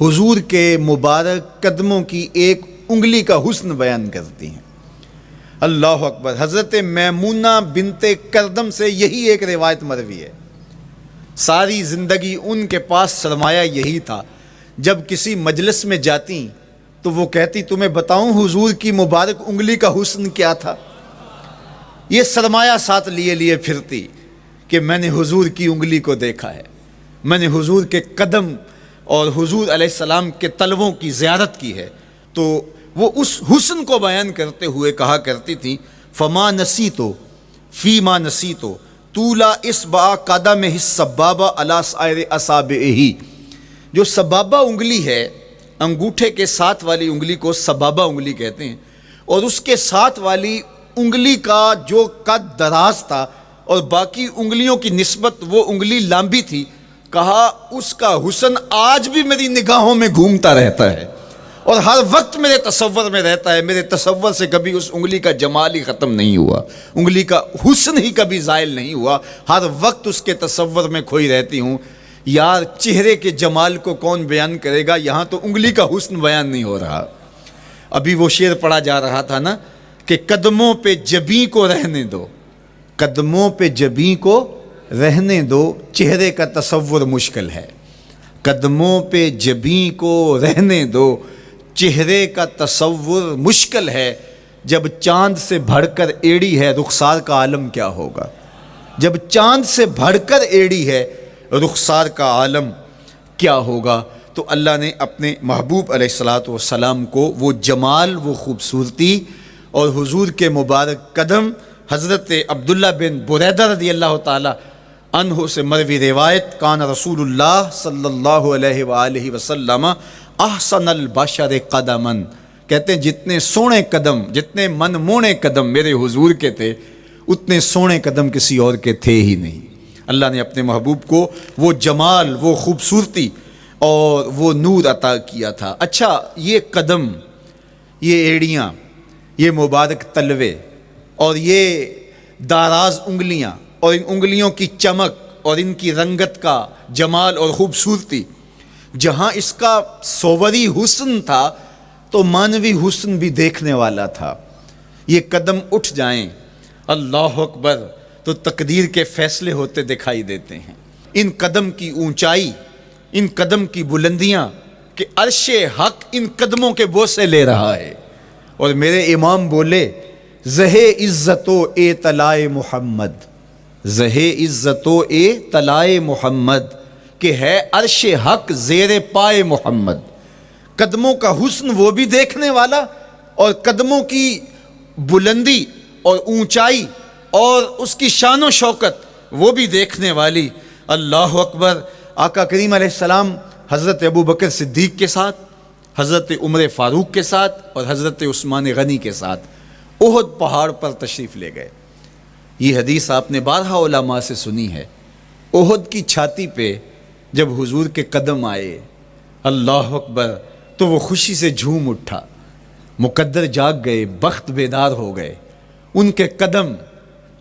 حضور کے مبارک قدموں کی ایک انگلی کا حسن بیان کرتی ہیں۔ اللہ اکبر۔ حضرت میمونہ بنت کردم سے یہی ایک روایت مروی ہے، ساری زندگی ان کے پاس سرمایہ یہی تھا، جب کسی مجلس میں جاتی تو وہ کہتی تمہیں بتاؤں حضور کی مبارک انگلی کا حسن کیا تھا؟ یہ سرمایہ ساتھ لیے لیے پھرتی کہ میں نے حضور کی انگلی کو دیکھا ہے، میں نے حضور کے قدم اور حضور علیہ السلام کے تلووں کی زیارت کی ہے۔ تو وہ اس حسن کو بیان کرتے ہوئے کہا کرتی تھی فما نسیتو فیما نسیتو طولا اصبع قدمہ السبابہ علی سائر اصابعہ۔ جو سبابہ انگلی ہے، انگوٹھے کے ساتھ والی انگلی کو سبابہ انگلی کہتے ہیں، اور اس کے ساتھ والی انگلی کا جو قد دراز تھا اور باقی انگلیوں کی نسبت وہ انگلی لمبی تھی، کہا اس کا حسن آج بھی میری نگاہوں میں گھومتا رہتا ہے اور ہر وقت میرے تصور میں رہتا ہے، میرے تصور سے کبھی اس انگلی کا جمال ہی ختم نہیں ہوا، انگلی کا حسن ہی کبھی زائل نہیں ہوا، ہر وقت اس کے تصور میں کھوئی رہتی ہوں۔ یار چہرے کے جمال کو کون بیان کرے گا، یہاں تو انگلی کا حسن بیان نہیں ہو رہا۔ ابھی وہ شعر پڑھا جا رہا تھا نا کہ قدموں پہ جبیں کو رہنے دو، قدموں پہ جبیں کو رہنے دو، چہرے کا تصور مشکل ہے، قدموں پہ جبیں کو رہنے دو، چہرے کا تصور مشکل ہے، جب چاند سے بڑھ کر ایڑی ہے رخسار کا عالم کیا ہوگا، جب چاند سے بڑھ کر ایڑی ہے رخسار کا عالم کیا ہوگا۔ تو اللہ نے اپنے محبوب علیہ الصلاۃ والسلام کو وہ جمال، وہ خوبصورتی اور حضور کے مبارک قدم، حضرت عبداللہ بن بریدہ رضی اللہ تعالی عنہ سے مروی روایت، کان رسول اللہ صلی اللہ علیہ وآلہ وسلم احسن البشر قدما، کہتے ہیں جتنے سونے قدم، جتنے من مونے قدم میرے حضور کے تھے، اتنے سونے قدم کسی اور کے تھے ہی نہیں۔ اللہ نے اپنے محبوب کو وہ جمال، وہ خوبصورتی اور وہ نور عطا کیا تھا۔ اچھا، یہ قدم، یہ ایڑیاں، یہ مبارک تلوے اور یہ داراز انگلیاں اور ان انگلیوں کی چمک اور ان کی رنگت کا جمال اور خوبصورتی، جہاں اس کا صوری حسن تھا تو مانوی حسن بھی دیکھنے والا تھا۔ یہ قدم اٹھ جائیں اللہ اکبر تو تقدیر کے فیصلے ہوتے دکھائی دیتے ہیں۔ ان قدم کی اونچائی، ان قدم کی بلندیاں کہ عرش حق ان قدموں کے بوسے لے رہا ہے۔ اور میرے امام بولے زہ عزت و اے طلائے محمد، زہ عزت و اے طلائے محمد، کہ ہے عرش حق زیر پائے محمد۔ قدموں کا حسن وہ بھی دیکھنے والا اور قدموں کی بلندی اور اونچائی اور اس کی شان و شوکت وہ بھی دیکھنے والی۔ اللہ اکبر۔ آقا کریم علیہ السلام حضرت ابوبکر صدیق کے ساتھ، حضرت عمر فاروق کے ساتھ اور حضرت عثمان غنی کے ساتھ احد پہاڑ پر تشریف لے گئے۔ یہ حدیث آپ نے بارہا علماء سے سنی ہے۔ احد کی چھاتی پہ جب حضور کے قدم آئے، اللہ اکبر، تو وہ خوشی سے جھوم اٹھا، مقدر جاگ گئے، بخت بیدار ہو گئے۔ ان کے قدم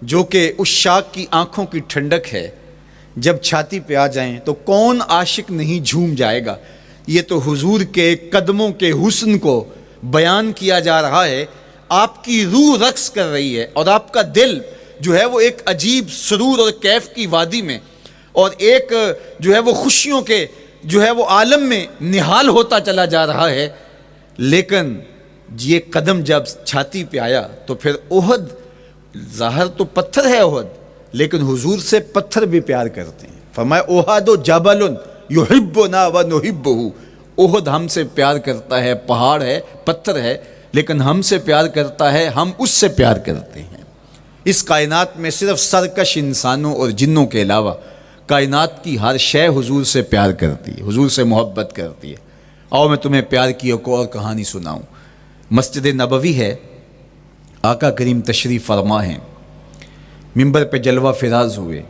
جو کہ عشاق کی آنکھوں کی ٹھنڈک ہے، جب چھاتی پہ آ جائیں تو کون عاشق نہیں جھوم جائے گا۔ یہ تو حضور کے قدموں کے حسن کو بیان کیا جا رہا ہے، آپ کی روح رقص کر رہی ہے اور آپ کا دل جو ہے وہ ایک عجیب سرور اور کیف کی وادی میں اور ایک جو ہے وہ خوشیوں کے جو ہے وہ عالم میں نہال ہوتا چلا جا رہا ہے۔ لیکن یہ قدم جب چھاتی پہ آیا تو پھر احد، ظاہر تو پتھر ہے احد، لیکن حضور سے پتھر بھی پیار کرتے ہیں۔ فرمایا احد جبل یحبنا ونحبہ، احد ہم سے پیار کرتا ہے، پہاڑ ہے، پتھر ہے، لیکن ہم سے پیار کرتا ہے، ہم اس سے پیار کرتے ہیں۔ اس کائنات میں صرف سرکش انسانوں اور جنوں کے علاوہ کائنات کی ہر شے حضور سے پیار کرتی ہے، حضور سے محبت کرتی ہے۔ آؤ میں تمہیں پیار کی ایک اور کہانی سناؤں۔ مسجد نبوی ہے، آقا کریم تشریف فرما ہیں، منبر پہ جلوہ فراز ہوئے،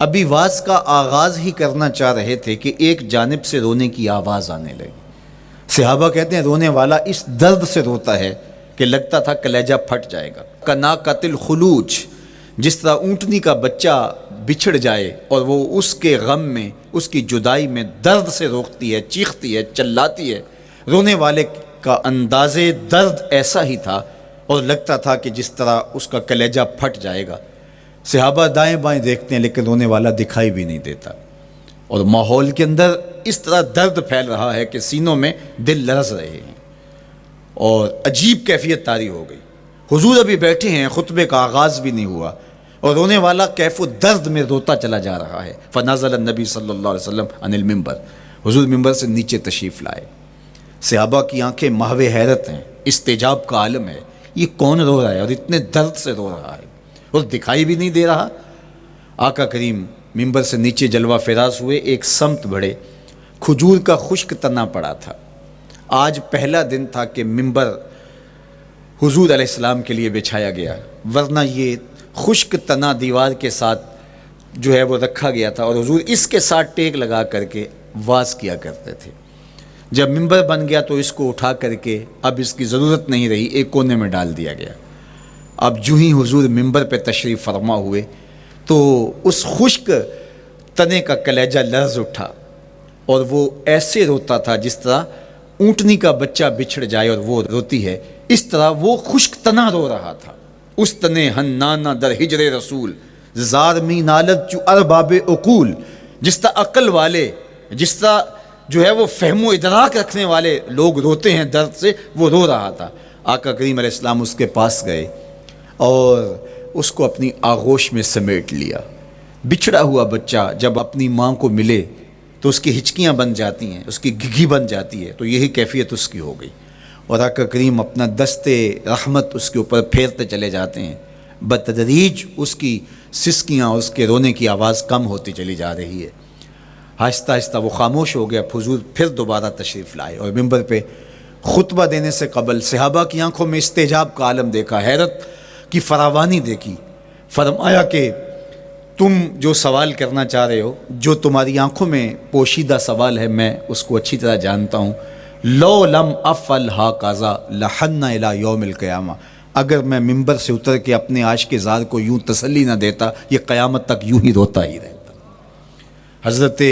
ابھی واز کا آغاز ہی کرنا چاہ رہے تھے کہ ایک جانب سے رونے کی آواز آنے لگی۔ صحابہ کہتے ہیں رونے والا اس درد سے روتا ہے کہ لگتا تھا کلیجہ پھٹ جائے گا۔ کناقۃ الخلوج، جس طرح اونٹنی کا بچہ بچھڑ جائے اور وہ اس کے غم میں، اس کی جدائی میں درد سے روکتی ہے، چیختی ہے، چلاتی ہے، رونے والے کا انداز درد ایسا ہی تھا اور لگتا تھا کہ جس طرح اس کا کلیجہ پھٹ جائے گا۔ صحابہ دائیں بائیں دیکھتے ہیں لیکن رونے والا دکھائی بھی نہیں دیتا، اور ماحول کے اندر اس طرح درد پھیل رہا ہے کہ سینوں میں دل لرز رہے ہیں اور عجیب کیفیت طاری ہو گئی۔ حضور ابھی بیٹھے ہیں، خطبے کا آغاز بھی نہیں ہوا اور رونے والا کیف و درد میں روتا چلا جا رہا ہے۔ فنزل النبی صلی اللہ علیہ وسلم عن المنبر، حضور ممبر سے نیچے تشریف لائے۔ صحابہ کی آنکھیں محو حیرت ہیں، استجاب کا عالم ہے، یہ کون رو رہا ہے اور اتنے درد سے رو رہا ہے اور دکھائی بھی نہیں دے رہا۔ آقا کریم ممبر سے نیچے جلوہ فراز ہوئے، ایک سمت بڑھے، کھجور کا خشک تنا پڑا تھا۔ آج پہلا دن تھا کہ ممبر حضور علیہ السلام کے لیے بچھایا گیا، ورنہ یہ خشک تنا دیوار کے ساتھ جو ہے وہ رکھا گیا تھا اور حضور اس کے ساتھ ٹیک لگا کر کے واز کیا کرتے تھے۔ جب ممبر بن گیا تو اس کو اٹھا کر کے اب اس کی ضرورت نہیں رہی، ایک کونے میں ڈال دیا گیا۔ اب جو ہی حضور ممبر پہ تشریف فرما ہوئے تو اس خشک تنے کا کلیجہ لرز اٹھا اور وہ ایسے روتا تھا جس طرح اونٹنی کا بچہ بچھڑ جائے اور وہ روتی ہے، اس طرح وہ خشک تنا رو رہا تھا۔ اس تنے ہنانا در ہجر رسول زار می نالت چو ارباب عقول، جس طرح عقل والے، جس طرح جو ہے وہ فہم و ادراک رکھنے والے لوگ روتے ہیں درد سے، وہ رو رہا تھا۔ آقا کریم علیہ السلام اس کے پاس گئے اور اس کو اپنی آغوش میں سمیٹ لیا۔ بچھڑا ہوا بچہ جب اپنی ماں کو ملے تو اس کی ہچکیاں بن جاتی ہیں، اس کی گھگھی بن جاتی ہے، تو یہی کیفیت اس کی ہو گئی اور آقا کریم اپنا دست رحمت اس کے اوپر پھیرتے چلے جاتے ہیں۔ بتدریج اس کی سسکیاں، اس کے رونے کی آواز کم ہوتی چلی جا رہی ہے۔ آہستہ آہستہ وہ خاموش ہو گیا۔ حضور پھر دوبارہ تشریف لائے اور ممبر پہ خطبہ دینے سے قبل صحابہ کی آنکھوں میں استجاب کا عالم دیکھا، حیرت کی فراوانی دیکھی۔ فرمایا کہ تم جو سوال کرنا چاہ رہے ہو، جو تمہاری آنکھوں میں پوشیدہ سوال ہے، میں اس کو اچھی طرح جانتا ہوں۔ لو لم افعل ہاکذا لحن الی یوم القیامہ، اگر میں ممبر سے اتر کے اپنے عاشق زار کو یوں تسلی نہ دیتا، یہ قیامت تک یوں ہی روتا ہی رہتا۔ حضرت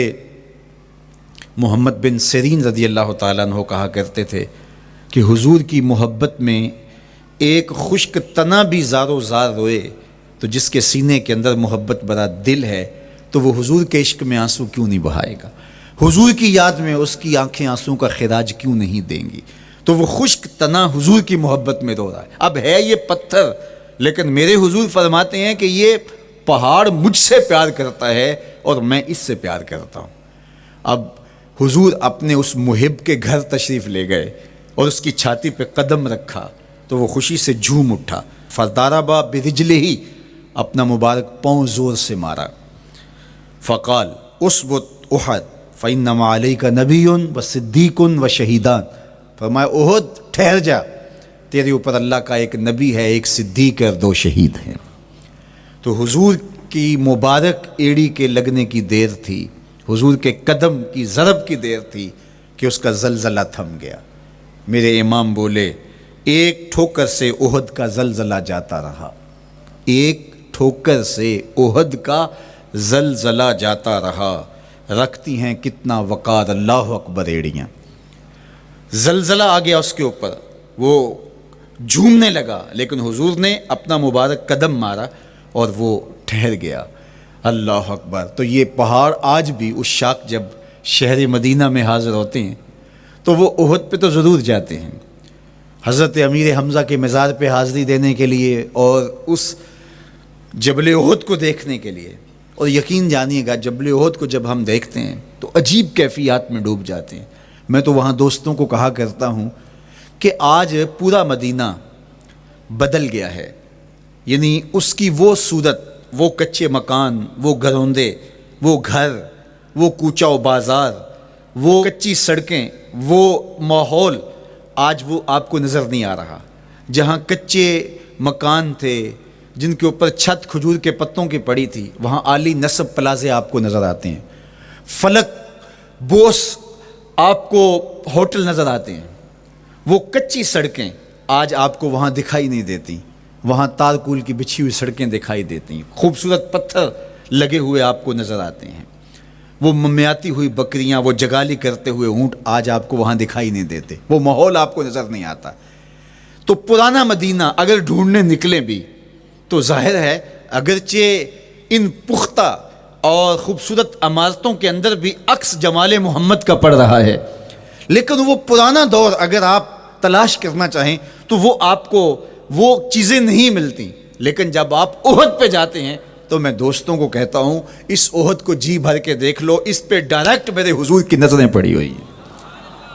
محمد بن سیرین رضی اللہ تعالیٰ عنہ کہا کرتے تھے کہ حضور کی محبت میں ایک خشک تنا بھی زار و زار روئے تو جس کے سینے کے اندر محبت بھرا دل ہے تو وہ حضور کے عشق میں آنسو کیوں نہیں بہائے گا؟ حضور کی یاد میں اس کی آنکھیں آنسو کا خراج کیوں نہیں دیں گی؟ تو وہ خشک تنا حضور کی محبت میں رو رہا ہے۔ اب ہے یہ پتھر، لیکن میرے حضور فرماتے ہیں کہ یہ پہاڑ مجھ سے پیار کرتا ہے اور میں اس سے پیار کرتا ہوں۔ اب حضور اپنے اس محب کے گھر تشریف لے گئے اور اس کی چھاتی پہ قدم رکھا تو وہ خوشی سے جھوم اٹھا۔ فضاربا برجلہ، اپنا مبارک پاؤں زور سے مارا۔ فقال اسبت احد فانما علیک نبی و صدیق و شہیدان، فرمایا احد ٹھہر جا، تیرے اوپر اللہ کا ایک نبی ہے، ایک صدیق اور 2 شہید ہیں۔ تو حضور کی مبارک ایڑی کے لگنے کی دیر تھی، حضور کے قدم کی ضرب کی دیر تھی کہ اس کا زلزلہ تھم گیا۔ میرے امام بولے ایک ٹھوکر سے احد کا زلزلہ جاتا رہا، ایک ٹھوکر سے احد کا زلزلہ جاتا رہا، رکھتی ہیں کتنا وقار اللہ اکبر ایڑیاں۔ زلزلہ آ گیا اس کے اوپر، وہ جھومنے لگا، لیکن حضور نے اپنا مبارک قدم مارا اور وہ ٹھہر گیا۔ اللہ اکبر۔ تو یہ پہاڑ آج بھی اس شاخ جب شہر مدینہ میں حاضر ہوتے ہیں تو وہ احد پہ تو ضرور جاتے ہیں، حضرت امیر حمزہ کے مزار پہ حاضری دینے کے لیے اور اس جبل احد کو دیکھنے کے لیے۔ اور یقین جانیے گا جبل احد کو جب ہم دیکھتے ہیں تو عجیب کیفیات میں ڈوب جاتے ہیں۔ میں تو وہاں دوستوں کو کہا کرتا ہوں کہ آج پورا مدینہ بدل گیا ہے، یعنی اس کی وہ صورت، وہ کچے مکان، وہ گھروندے، وہ گھر، وہ کوچہ و بازار، وہ کچی سڑکیں، وہ ماحول آج وہ آپ کو نظر نہیں آ رہا۔ جہاں کچے مکان تھے جن کے اوپر چھت کھجور کے پتوں کی پڑی تھی، وہاں عالی نصب پلازے آپ کو نظر آتے ہیں، فلک بوس آپ کو ہوٹل نظر آتے ہیں۔ وہ کچی سڑکیں آج آپ کو وہاں دکھائی نہیں دیتی، وہاں تارکول کی بچھی ہوئی سڑکیں دکھائی دیتی ہیں، خوبصورت پتھر لگے ہوئے آپ کو نظر آتے ہیں، وہ ممیاتی ہوئی بکریاں، وہ جگالی کرتے ہوئے اونٹ آج آپ کو وہاں دکھائی نہیں دیتے، وہ ماحول آپ کو نظر نہیں آتا۔ تو پرانا مدینہ اگر ڈھونڈنے نکلیں بھی تو ظاہر ہے اگرچہ ان پختہ اور خوبصورت عمارتوں کے اندر بھی عکس جمال محمد کا پڑ رہا ہے، لیکن وہ پرانا دور اگر آپ تلاش کرنا چاہیں تو وہ آپ کو وہ چیزیں نہیں ملتی، لیکن جب آپ احد پہ جاتے ہیں تو میں دوستوں کو کہتا ہوں اس احد کو جی بھر کے دیکھ لو، اس پہ ڈائریکٹ میرے حضور کی نظریں پڑی ہوئی ہیں،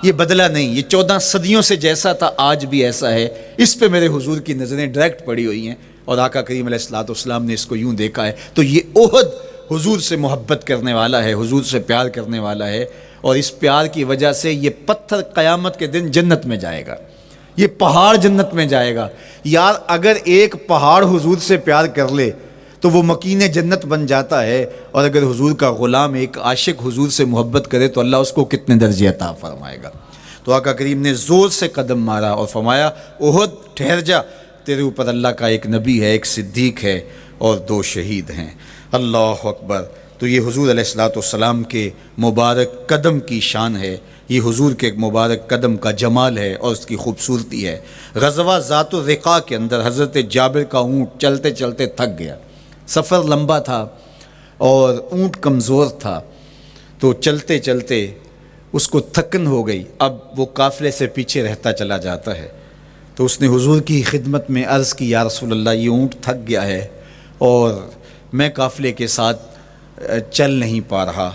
یہ بدلا نہیں، یہ 14 صدیوں سے جیسا تھا آج بھی ایسا ہے، اس پہ میرے حضور کی نظریں ڈائریکٹ پڑی ہوئی ہیں، اور آقا کریم علیہ الصلوۃ والسلام نے اس کو یوں دیکھا ہے۔ تو یہ احد حضور سے محبت کرنے والا ہے، حضور سے پیار کرنے والا ہے، اور اس پیار کی وجہ سے یہ پتھر قیامت کے دن جنت میں جائے گا، یہ پہاڑ جنت میں جائے گا۔ یار اگر ایک پہاڑ حضور سے پیار کر لے تو وہ مکین جنت بن جاتا ہے، اور اگر حضور کا غلام ایک عاشق حضور سے محبت کرے تو اللہ اس کو کتنے درجے عطا فرمائے گا۔ تو آقا کریم نے زور سے قدم مارا اور فرمایا احد ٹھہر جا، تیرے اوپر اللہ کا ایک نبی ہے، ایک صدیق ہے، اور 2 شہید ہیں۔ اللہ اکبر۔ تو یہ حضور علیہ الصلوۃ والسلام کے مبارک قدم کی شان ہے، یہ حضور کے مبارک قدم کا جمال ہے اور اس کی خوبصورتی ہے۔ غزوہ ذات الرقاع کے اندر حضرت جابر کا اونٹ چلتے چلتے تھک گیا، سفر لمبا تھا اور اونٹ کمزور تھا، تو چلتے چلتے اس کو تھکن ہو گئی، اب وہ قافلے سے پیچھے رہتا چلا جاتا ہے۔ تو اس نے حضور کی خدمت میں عرض کی، یا رسول اللہ یہ اونٹ تھک گیا ہے اور میں قافلے کے ساتھ چل نہیں پا رہا۔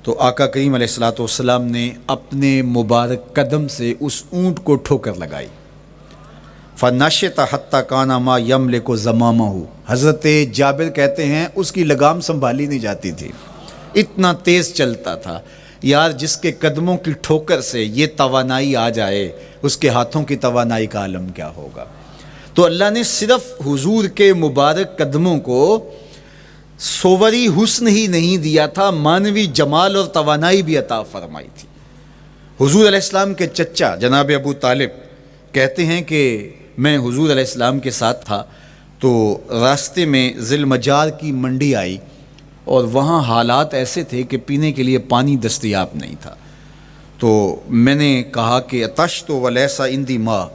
تو آقا کریم علیہ الصلوۃ والسلام نے اپنے مبارک قدم سے اس اونٹ کو ٹھوکر لگائی، فَنَشِطَ حَتَّى كَانَ مَا يَمْلِكُ زَمَامَهُ۔ حضرت جابر کہتے ہیں اس کی لگام سنبھالی نہیں جاتی تھی، اتنا تیز چلتا تھا۔ یار جس کے قدموں کی ٹھوکر سے یہ توانائی آ جائے، اس کے ہاتھوں کی توانائی کا عالم کیا ہوگا۔ تو اللہ نے صرف حضور کے مبارک قدموں کو صوری حسن ہی نہیں دیا تھا، مانوی جمال اور توانائی بھی عطا فرمائی تھی۔ حضور علیہ السلام کے چچا جناب ابو طالب کہتے ہیں کہ میں حضور علیہ السلام کے ساتھ تھا، تو راستے میں ذی المجار کی منڈی آئی، اور وہاں حالات ایسے تھے کہ پینے کے لیے پانی دستیاب نہیں تھا۔ تو میں نے کہا کہ عطشت ولیس عندی ماء،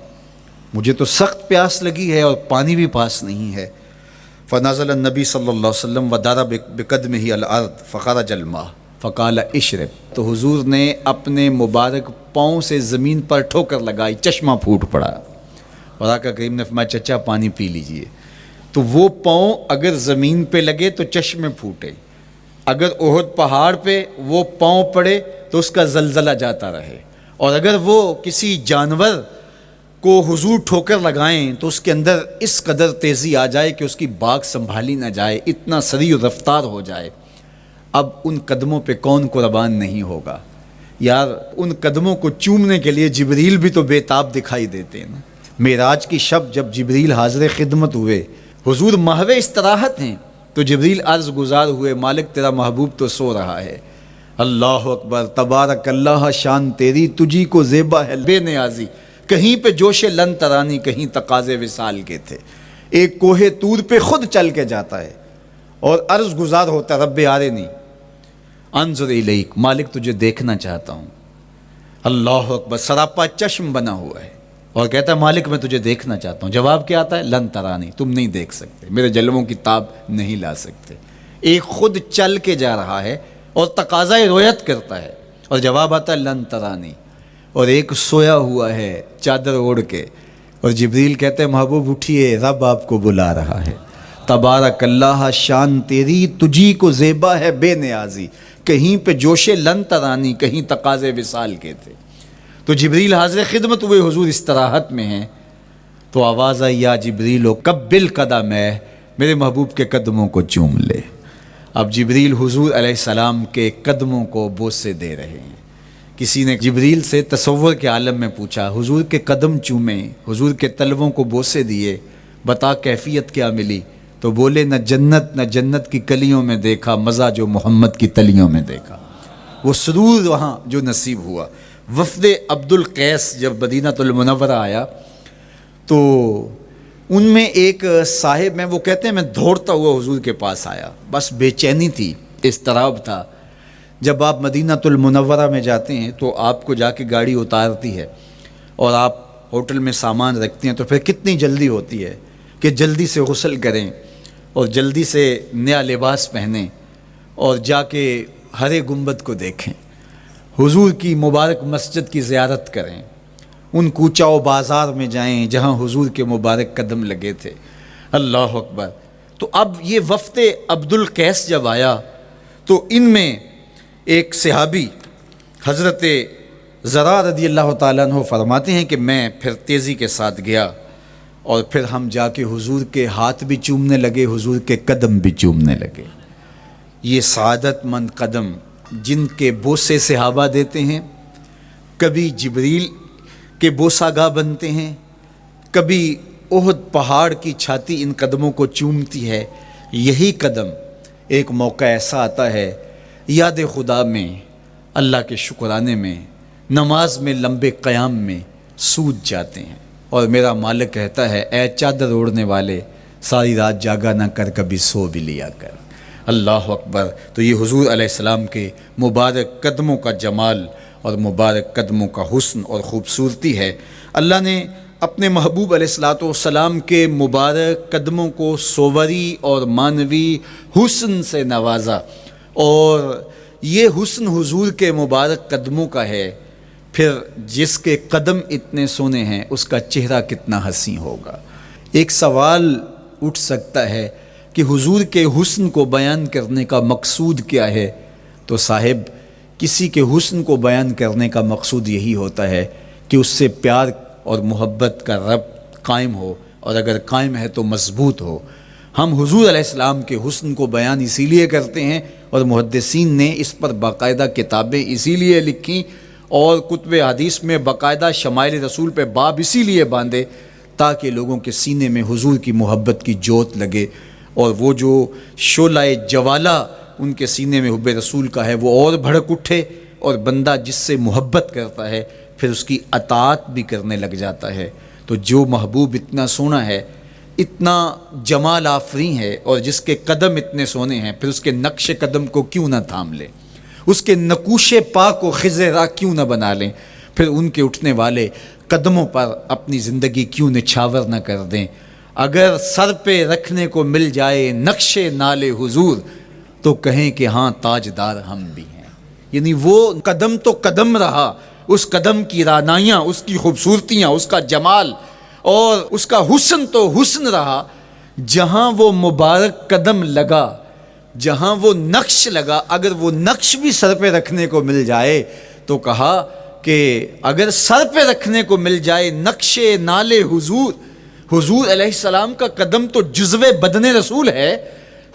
مجھے تو سخت پیاس لگی ہے اور پانی بھی پاس نہیں ہے۔ فنزل النبی صلی اللہ علیہ وسلم وضرب بقدمہ الارض فخرج الماء فقال اشرب۔ تو حضور نے اپنے مبارک پاؤں سے زمین پر ٹھوکر لگائی، چشمہ پھوٹ پڑا، اور آقا کریم نے فرمایا چچا پانی پی لیجئے۔ تو وہ پاؤں اگر زمین پہ لگے تو چشمے پھوٹے، اگر احد پہاڑ پہ وہ پاؤں پڑے تو اس کا زلزلہ جاتا رہے، اور اگر وہ کسی جانور کو حضور ٹھوکر لگائیں تو اس کے اندر اس قدر تیزی آ جائے کہ اس کی باغ سنبھالی نہ جائے، اتنا سریع رفتار ہو جائے۔ اب ان قدموں پہ کون قربان نہیں ہوگا؟ یار ان قدموں کو چومنے کے لیے جبریل بھی تو بے تاب دکھائی دیتے ہیں نا۔ معراج کی شب جب جبریل حاضر خدمت ہوئے، حضور محو استراحت ہیں، تو جبریل عرض گزار ہوئے، مالک تیرا محبوب تو سو رہا ہے۔ اللہ اکبر، تبارک اللہ، شان تیری تجھی کو زیبا ہے بے نیازی، کہیں پہ جوش لن ترانی، کہیں تقاضے وصال کے تھے۔ ایک کوہ طور پہ خود چل کے جاتا ہے اور عرض گزار ہوتا ہے، رب آرنی انظر الیک، مالک تجھے دیکھنا چاہتا ہوں۔ اللہ اکبر، سراپا چشم بنا ہوا ہے اور کہتا ہے مالک میں تجھے دیکھنا چاہتا ہوں۔ جواب کیا آتا ہے؟ لن ترانی، تم نہیں دیکھ سکتے، میرے جلووں کی تاب نہیں لا سکتے۔ ایک خود چل کے جا رہا ہے اور تقاضۂ رویت کرتا ہے، اور جواب آتا ہے لن ترانی، اور ایک سویا ہوا ہے چادر اوڑھ کے، اور جبریل کہتے ہیں محبوب اٹھیے، رب آپ کو بلا رہا ہے۔ تبارک اللہ، شان تیری تجھی کو زیبا ہے بے نیازی، کہیں پہ جوش لن ترانی، کہیں تقاضے وصال کے تھے۔ تو جبریل حاضر خدمت ہوئے، حضور استراحت میں ہیں، تو آواز آئی یا جبریل قبل قدم ہے، میرے محبوب کے قدموں کو چوم لے۔ اب جبریل حضور علیہ السلام کے قدموں کو بوسے دے رہے ہیں۔ کسی نے جبریل سے تصور کے عالم میں پوچھا، حضور کے قدم چومے، حضور کے تلووں کو بوسے دیے، بتا کیفیت کیا ملی؟ تو بولے نہ جنت کی کلیوں میں دیکھا مزہ جو محمد کی تلیوں میں دیکھا۔ وہ سرور وہاں جو نصیب ہوا۔ وفد عبد القیس جب مدینہ المنورہ آیا تو ان میں ایک صاحب میں، وہ کہتے ہیں میں دوڑتا ہوا حضور کے پاس آیا، بس بے چینی تھی، اضطراب تھا۔ جب آپ مدینہ المنورہ میں جاتے ہیں تو آپ کو جا کے گاڑی اتارتی ہے اور آپ ہوٹل میں سامان رکھتے ہیں، تو پھر کتنی جلدی ہوتی ہے کہ جلدی سے غسل کریں اور جلدی سے نیا لباس پہنیں اور جا کے ہرے گنبد کو دیکھیں، حضور کی مبارک مسجد کی زیارت کریں، ان کوچہ و بازار میں جائیں جہاں حضور کے مبارک قدم لگے تھے۔ اللہ اکبر۔ تو اب یہ وفد عبد القیس جب آیا تو ان میں ایک صحابی حضرت زرع رضی اللہ تعالیٰ عنہ فرماتے ہیں کہ میں پھر تیزی کے ساتھ گیا اور پھر ہم جا کے حضور کے ہاتھ بھی چومنے لگے، حضور کے قدم بھی چومنے لگے۔ یہ سعادت مند قدم جن کے بوسے صحابہ دیتے ہیں، کبھی جبریل کے بوسہ گاہ بنتے ہیں، کبھی احد پہاڑ کی چھاتی ان قدموں کو چومتی ہے۔ یہی قدم ایک موقع ایسا آتا ہے یاد خدا میں، اللہ کے شکرانے میں، نماز میں لمبے قیام میں سوج جاتے ہیں، اور میرا مالک کہتا ہے اے چادر اوڑھنے والے ساری رات جاگا نہ کر، کبھی سو بھی لیا کر۔ اللہ اکبر۔ تو یہ حضور علیہ السلام کے مبارک قدموں کا جمال اور مبارک قدموں کا حسن اور خوبصورتی ہے۔ اللہ نے اپنے محبوب علیہ السلام کے مبارک قدموں کو صوری اور معنوی حسن سے نوازا، اور یہ حسن حضور کے مبارک قدموں کا ہے، پھر جس کے قدم اتنے سونے ہیں اس کا چہرہ کتنا حسین ہوگا۔ ایک سوال اٹھ سکتا ہے کہ حضور کے حسن کو بیان کرنے کا مقصود کیا ہے؟ تو صاحب، کسی کے حسن کو بیان کرنے کا مقصود یہی ہوتا ہے کہ اس سے پیار اور محبت کا ربط قائم ہو، اور اگر قائم ہے تو مضبوط ہو۔ ہم حضور علیہ السلام کے حسن کو بیان اسی لیے کرتے ہیں، اور محدثین نے اس پر باقاعدہ کتابیں اسی لیے لکھیں اور کتب حدیث میں باقاعدہ شمائل رسول پہ باب اسی لیے باندھے تاکہ لوگوں کے سینے میں حضور کی محبت کی جوت لگے، اور وہ جو شعلہ جوالہ ان کے سینے میں حب رسول کا ہے وہ اور بھڑک اٹھے، اور بندہ جس سے محبت کرتا ہے پھر اس کی اطاعت بھی کرنے لگ جاتا ہے۔ تو جو محبوب اتنا سونا ہے، اتنا جمال آفریں ہے، اور جس کے قدم اتنے سونے ہیں، پھر اس کے نقش قدم کو کیوں نہ تھام لیں، اس کے نقوش پاک و خضر راہ کیوں نہ بنا لیں، پھر ان کے اٹھنے والے قدموں پر اپنی زندگی کیوں نچھاور نہ کر دیں۔ اگر سر پہ رکھنے کو مل جائے نقش نال حضور تو کہیں کہ ہاں تاجدار ہم بھی ہیں۔ یعنی وہ قدم تو قدم رہا، اس قدم کی رعنائیاں، اس کی خوبصورتیاں، اس کا جمال اور اس کا حسن تو حسن رہا۔ جہاں وہ مبارک قدم لگا، جہاں وہ نقش لگا، اگر وہ نقش بھی سر پہ رکھنے کو مل جائے تو کہا کہ اگر سر پہ رکھنے کو مل جائے نقش نال حضور، حضور علیہ السلام کا قدم تو جزو بدن رسول ہے۔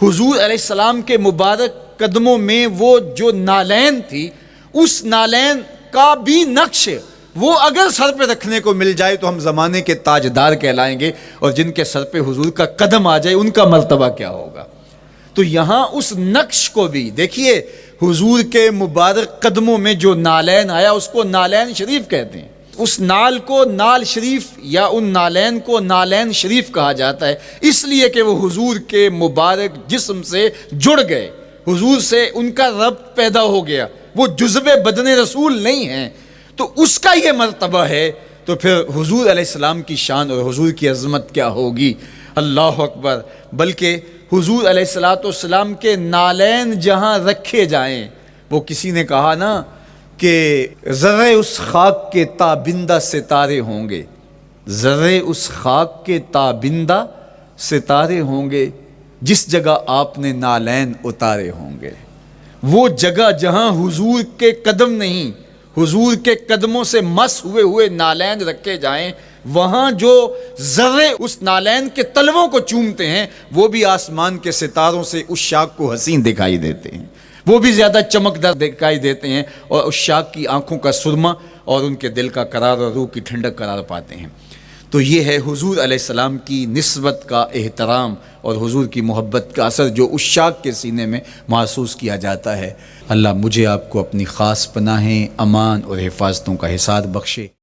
حضور علیہ السلام کے مبارک قدموں میں وہ جو نالین تھی، اس نالین کا بھی نقش وہ اگر سر پہ رکھنے کو مل جائے تو ہم زمانے کے تاجدار کہلائیں گے، اور جن کے سر پہ حضور کا قدم آ جائے ان کا مرتبہ کیا ہوگا۔ تو یہاں اس نقش کو بھی دیکھیے، حضور کے مبارک قدموں میں جو نالین آیا اس کو نالین شریف کہتے ہیں۔ اس نال کو نال شریف یا ان نالین کو نالین شریف کہا جاتا ہے، اس لیے کہ وہ حضور کے مبارک جسم سے جڑ گئے، حضور سے ان کا ربط پیدا ہو گیا، وہ جزو بدن رسول نہیں ہیں، تو اس کا یہ مرتبہ ہے۔ تو پھر حضور علیہ السلام کی شان اور حضور کی عظمت کیا ہوگی۔ اللہ اکبر۔ بلکہ حضور علیہ السلام کے نالین جہاں رکھے جائیں، وہ کسی نے کہا نا کہ ذرے اس خاک کے تابندہ ستارے ہوں گے، ذرے اس خاک کے تابندہ ستارے ہوں گے جس جگہ آپ نے نالین اتارے ہوں گے۔ وہ جگہ جہاں حضور کے قدم نہیں، حضور کے قدموں سے مس ہوئے نالین رکھے جائیں، وہاں جو ذرے اس نالین کے تلووں کو چومتے ہیں وہ بھی آسمان کے ستاروں سے اس شاخ کو حسین دکھائی دیتے ہیں، وہ بھی زیادہ چمکدار دکھائی دیتے ہیں، اور اس شاخ کی آنکھوں کا سرما اور ان کے دل کا قرار اور روح کی ٹھنڈک قرار پاتے ہیں۔ تو یہ ہے حضور علیہ السلام کی نسبت کا احترام اور حضور کی محبت کا اثر جو اس شاخ کے سینے میں محسوس کیا جاتا ہے۔ اللہ مجھے آپ کو اپنی خاص پناہیں، امان اور حفاظتوں کا حصاد بخشے۔